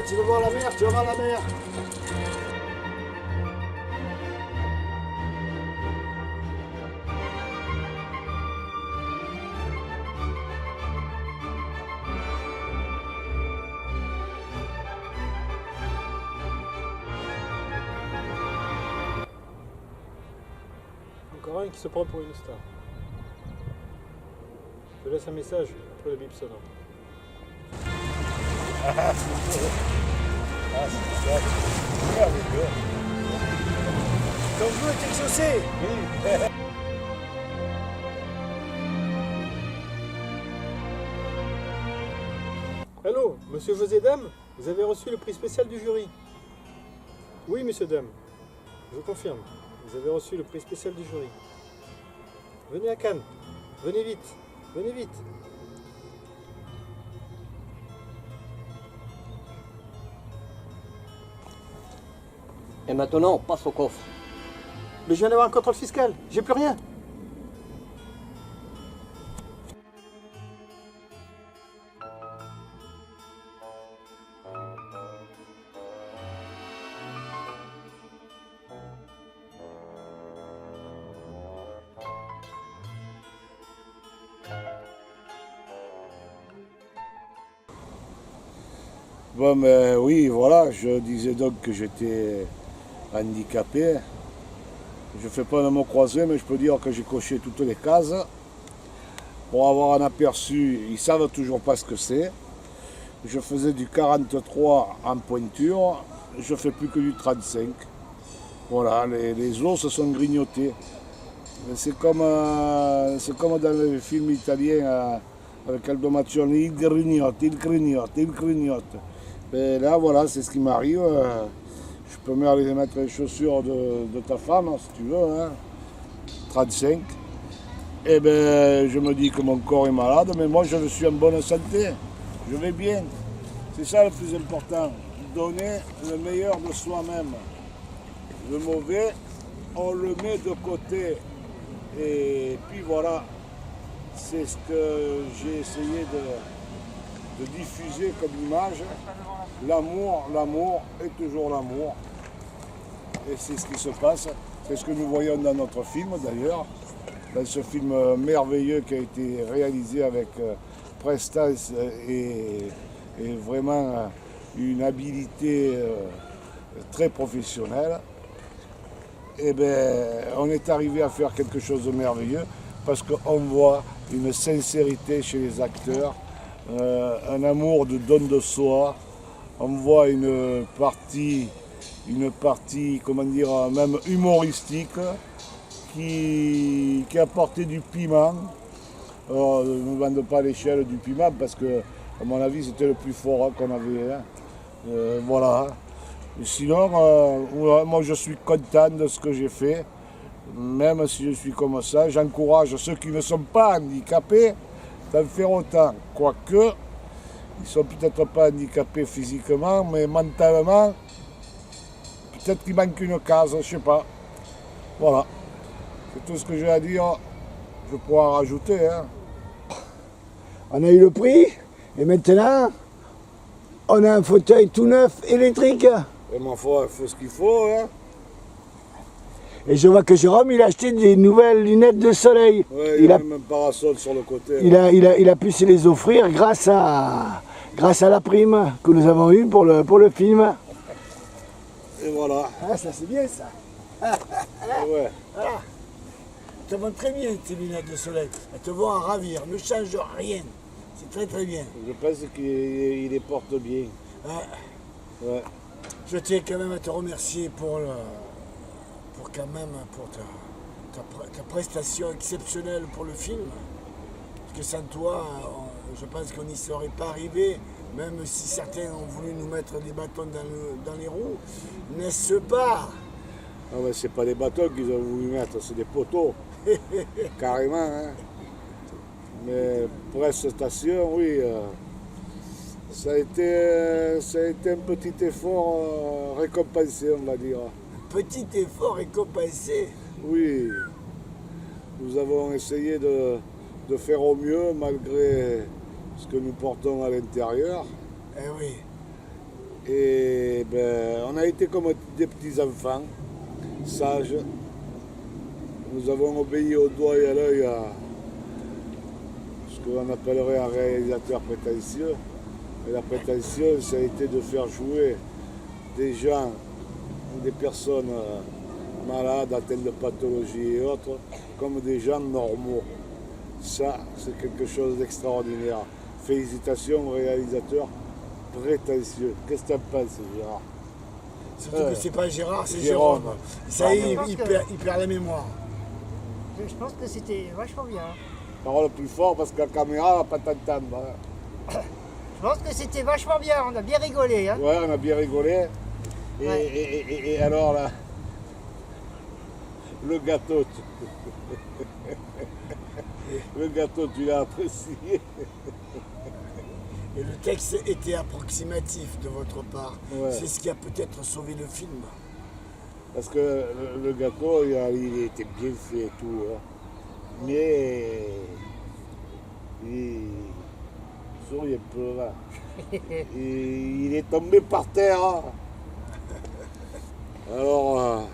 tu veux voir la mer, tu vas voir la mer. Encore un qui se prend pour une star. Je te laisse un message après le bip sonore. Ton vœu est exaucé. Allô, monsieur José Dame, vous avez reçu le prix spécial du jury. Oui, monsieur Dame, je confirme, vous avez reçu le prix spécial du jury. Venez à Cannes, venez vite, venez vite. Et maintenant, on passe au coffre. Mais je viens d'avoir un contrôle fiscal, j'ai plus rien. Bon, mais oui, voilà, je disais donc que j'étais handicapé. Je ne fais pas de mots croisés, mais je peux dire que j'ai coché toutes les cases. Pour avoir un aperçu, ils ne savent toujours pas ce que c'est. Je faisais du 43 en pointure, je ne fais plus que du 35. Voilà, les os se sont grignotés. C'est comme dans le film italien avec Aldo Macioni, il grignote, il grignote, il grignote. Et là, voilà, c'est ce qui m'arrive. Je peux même aller mettre les chaussures de ta femme, si tu veux, hein. 35. Et ben, je me dis que mon corps est malade, mais moi, je suis en bonne santé. Je vais bien. C'est ça le plus important. Donner le meilleur de soi-même. Le mauvais, on le met de côté. Et puis voilà, c'est ce que j'ai essayé de diffuser comme image. L'amour, l'amour est toujours l'amour. Et c'est ce qui se passe. C'est ce que nous voyons dans notre film d'ailleurs. Dans ce film merveilleux qui a été réalisé avec prestance et vraiment une habileté très professionnelle. Et bien, on est arrivé à faire quelque chose de merveilleux parce qu'on voit une sincérité chez les acteurs, un amour de don de soi. On voit une partie, comment dire, même humoristique qui apportait du piment. Alors, ne me vende pas l'échelle du piment parce que, à mon avis, c'était le plus fort qu'on avait. Hein. Voilà. Et sinon, moi je suis content de ce que j'ai fait, même si je suis comme ça. J'encourage ceux qui ne sont pas handicapés d'en faire autant. Quoique, ils ne sont peut-être pas handicapés physiquement, mais mentalement, peut-être qu'il manque une case, je ne sais pas. Voilà. C'est tout ce que j'ai à dire. Je pourrais en rajouter. Hein. On a eu le prix, et maintenant, on a un fauteuil tout neuf, électrique. Et il faut ce qu'il faut. Hein. Et je vois que Jérôme, il a acheté des nouvelles lunettes de soleil. Ouais, il a même un parasol sur le côté. Il a pu se les offrir grâce à la prime que nous avons eue pour le film. Et voilà. Ah, ça c'est bien ça. Ouais. Voilà. Elles te vont très bien tes lunettes de soleil. Elles te vont en ravir, ne change rien. C'est très très bien. Je pense qu'il les porte bien. Ouais. Je tiens quand même à te remercier pour ta prestation exceptionnelle pour le film. Parce que sans toi, je pense qu'on n'y serait pas arrivé, même si certains ont voulu nous mettre des bâtons dans les roues. N'est-ce pas? Non mais c'est pas des bâtons qu'ils ont voulu mettre, c'est des poteaux. Carrément. Hein. Mais prestation, oui. Ça a été un petit effort récompensé, on va dire. Petit effort récompensé? Oui. Nous avons essayé de faire au mieux malgré ce que nous portons à l'intérieur. Eh oui. Et ben, on a été comme des petits enfants, sages. Nous avons obéi au doigt et à l'œil à ce qu'on appellerait un réalisateur prétentieux. Et la prétention, ça a été de faire jouer des gens, des personnes malades, atteintes de pathologies et autres, comme des gens normaux. Ça, c'est quelque chose d'extraordinaire. Félicitations au réalisateur prétentieux. Qu'est-ce que tu en penses, Gérard? Surtout que c'est pas Gérard, c'est Jérôme. Ça y est, il perd la mémoire. Je pense que c'était vachement bien. Parole plus fort parce que la caméra va pas t'entendre. Je pense que c'était vachement bien, on a bien rigolé. Hein. Ouais, on a bien rigolé. Et alors là, le gâteau, le gâteau, tu l'as apprécié. Et le texte était approximatif de votre part. Ouais. C'est ce qui a peut-être sauvé le film. Parce que le gâteau, il était bien fait et tout. Hein. Mais il sourit un peu là. Il est tombé par terre. Hein. Alors,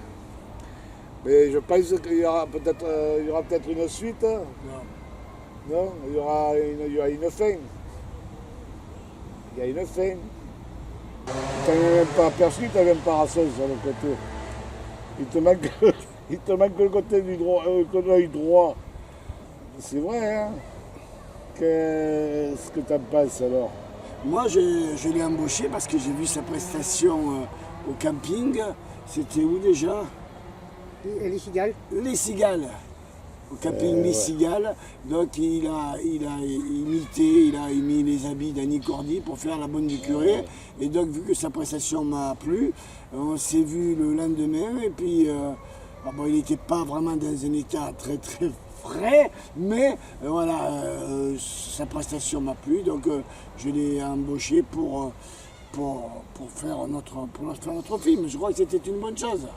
mais je pense qu'il y aura peut-être une suite. Hein. Non, il y aura une fin. Il y a une fin. Tu n'as même pas aperçu, tu n'as même pas rassé sur le côté. Il te manque le côté du droit, l'œil droit. C'est vrai, hein? Qu'est-ce que tu en penses alors? Moi, je l'ai embauché parce que j'ai vu sa prestation au camping. C'était où déjà? Les Cigales. Les Cigales. Au camping Les Cigales. Donc il a mis les habits d'Annie Cordy pour faire La Bonne du Curé. Et donc vu que sa prestation m'a plu, on s'est vu le lendemain. Et puis, bon, il n'était pas vraiment dans un état très très frais, mais voilà, sa prestation m'a plu. Donc je l'ai embauché pour faire notre film. Je crois que c'était une bonne chose.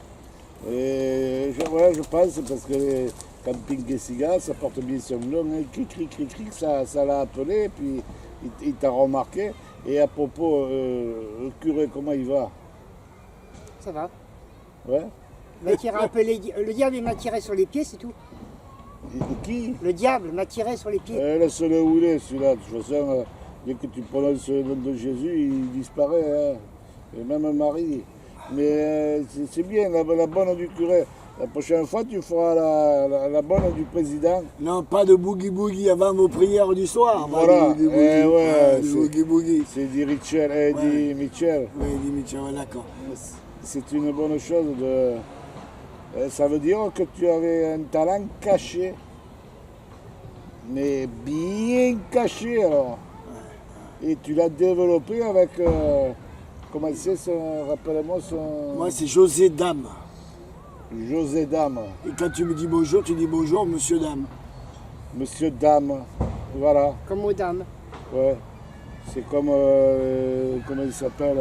Et je pense, parce que les camping et cigales, ça porte bien son nom, hein, cric, ça l'a appelé, puis il t'a remarqué. Et à propos, le curé, comment il va? Ça va. Ouais. Le diable m'a tiré sur les pieds, c'est tout. Qui? Le diable m'a tiré sur les pieds. Laisse-le rouler, celui-là. De toute façon, dès que tu prononces le nom de Jésus, il disparaît. Hein. Et même Marie. Mais c'est bien, la bonne du curé. La prochaine fois, tu feras la bonne du président. Non, pas de boogie-boogie avant vos prières du soir. Voilà, boogie. C'est dit Richel, dit Michel. Oui, dit Michel, ouais, d'accord. C'est une bonne chose de... Ça veut dire que tu avais un talent caché. Mais bien caché, alors. Et tu l'as développé avec... comment c'est, rappelle-moi son... Moi, c'est José Dame. José Dame. Et quand tu me dis bonjour, tu dis bonjour, monsieur Dame. Monsieur Dame, voilà. Comme mot dame. Ouais. C'est comme, comment il s'appelle,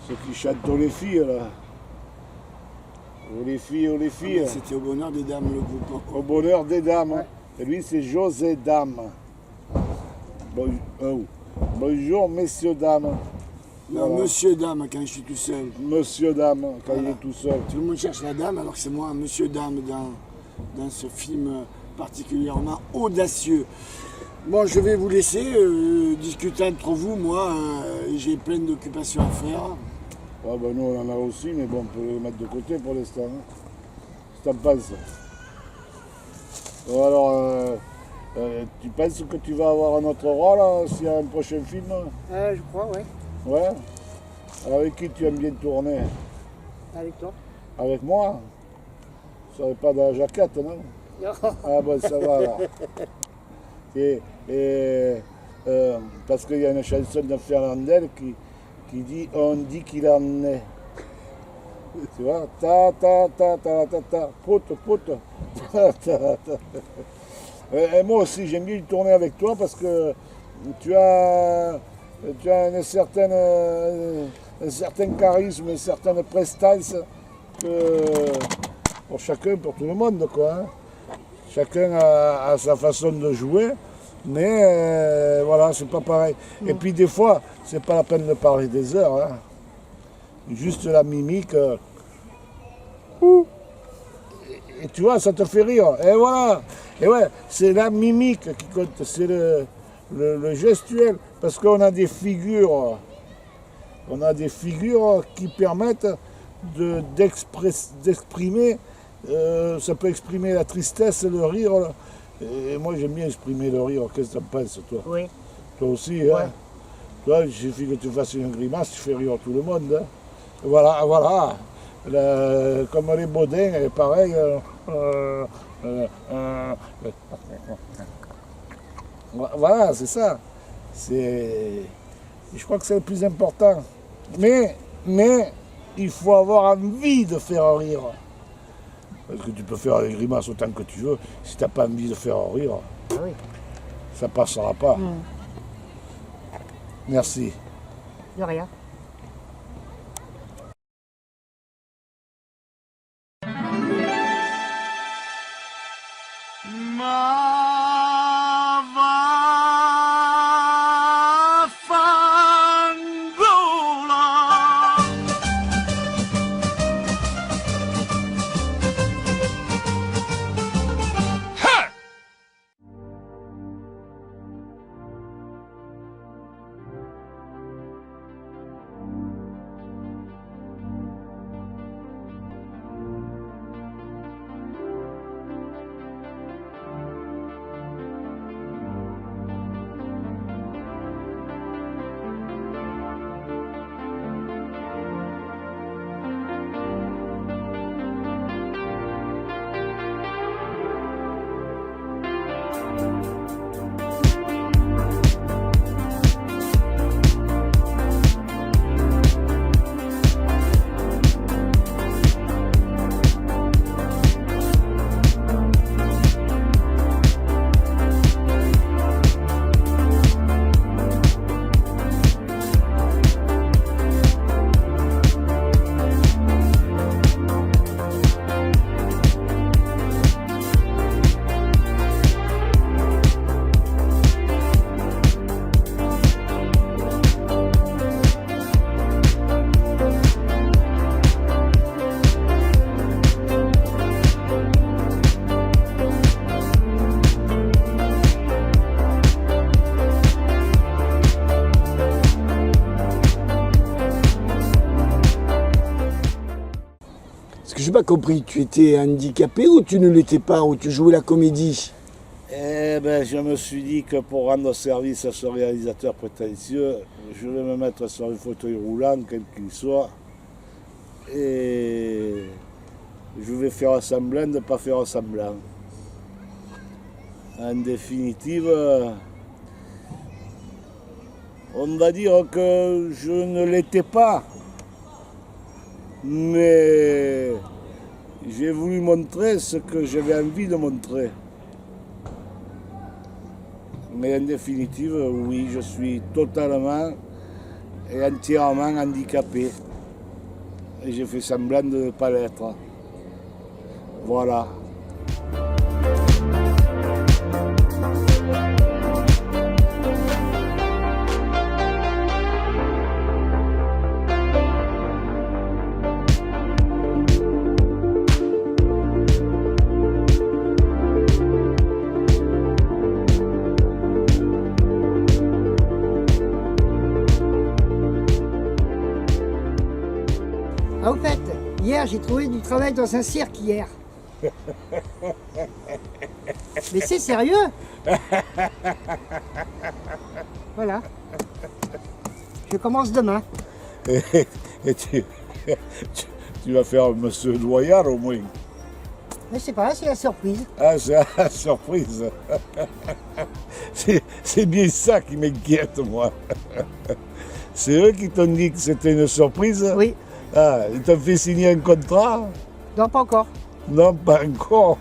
ceux qui chantent aux les filles, là. Aux les filles. Ah, c'était au bonheur des dames, le groupe. Au bonheur des dames. Ouais. Et lui, c'est José Dame. Bonjour, messieurs, dames. Non, voilà. Monsieur Dame quand je suis tout seul. Monsieur Dame quand il est tout seul. Tout le monde cherche la dame alors que c'est moi, Monsieur Dame, dans ce film particulièrement audacieux. Bon, je vais vous laisser discuter entre vous. Moi, j'ai plein d'occupations à faire. Ah ben nous, on en a aussi, mais bon, on peut les mettre de côté pour l'instant. Hein. Qu'est-ce que t'en penses? Bon, alors, tu penses que tu vas avoir un autre rôle s'il y a un prochain film? Je crois, ouais. Ouais? Avec qui tu aimes bien tourner? Avec toi. Avec moi? Tu serais pas dans la jaquette, non? Non. Ah bon, ça va alors. Parce qu'il y a une chanson de Fernandel qui dit « On dit qu'il en est ». Tu vois? Ta ta ta ta ta ta, pote. Et moi aussi, j'aime bien tourner avec toi parce que tu as un certain charisme, une certaine prestance pour chacun, pour tout le monde, quoi. Hein. Chacun a sa façon de jouer. Mais voilà, c'est pas pareil. Et puis des fois, c'est pas la peine de parler des heures. Hein. Juste la mimique. Et tu vois, ça te fait rire. Et voilà. Et ouais, c'est la mimique qui compte, c'est le gestuel. Parce qu'on a des figures. On a des figures qui permettent d'exprimer. Ça peut exprimer la tristesse, le rire. Et moi, j'aime bien exprimer le rire. Qu'est-ce que tu en penses, toi? Oui. Toi aussi, hein? Ouais. Toi, il suffit que tu fasses une grimace, tu fais rire tout le monde. Hein? Voilà, voilà. Comme les Baudins, pareil. Voilà, c'est ça. Je crois que c'est le plus important. Mais il faut avoir envie de faire rire. Parce que tu peux faire des grimaces autant que tu veux. Si tu n'as pas envie de faire rire, oui. Ça passera pas. Merci. De rien. Je n'ai pas compris, tu étais handicapé ou tu ne l'étais pas, ou tu jouais la comédie? Eh ben, je me suis dit que pour rendre service à ce réalisateur prétentieux, je vais me mettre sur un fauteuil roulant, quel qu'il soit, et je vais faire semblant de ne pas faire semblant. En définitive, on va dire que je ne l'étais pas, mais j'ai voulu montrer ce que j'avais envie de montrer. Mais en définitive, oui, je suis totalement et entièrement handicapé. Et j'ai fait semblant de ne pas l'être. Voilà. Ah, au fait, hier j'ai trouvé du travail dans un cirque hier. Mais c'est sérieux? Voilà. Je commence demain. Et tu vas faire Monsieur Loyal au moins. Mais c'est pas là, c'est la surprise. Ah, c'est la surprise. C'est bien ça qui m'inquiète, moi. C'est eux qui t'ont dit que c'était une surprise? Oui. Ah, ils t'ont fait signer un contrat? Non, pas encore. Non, pas encore.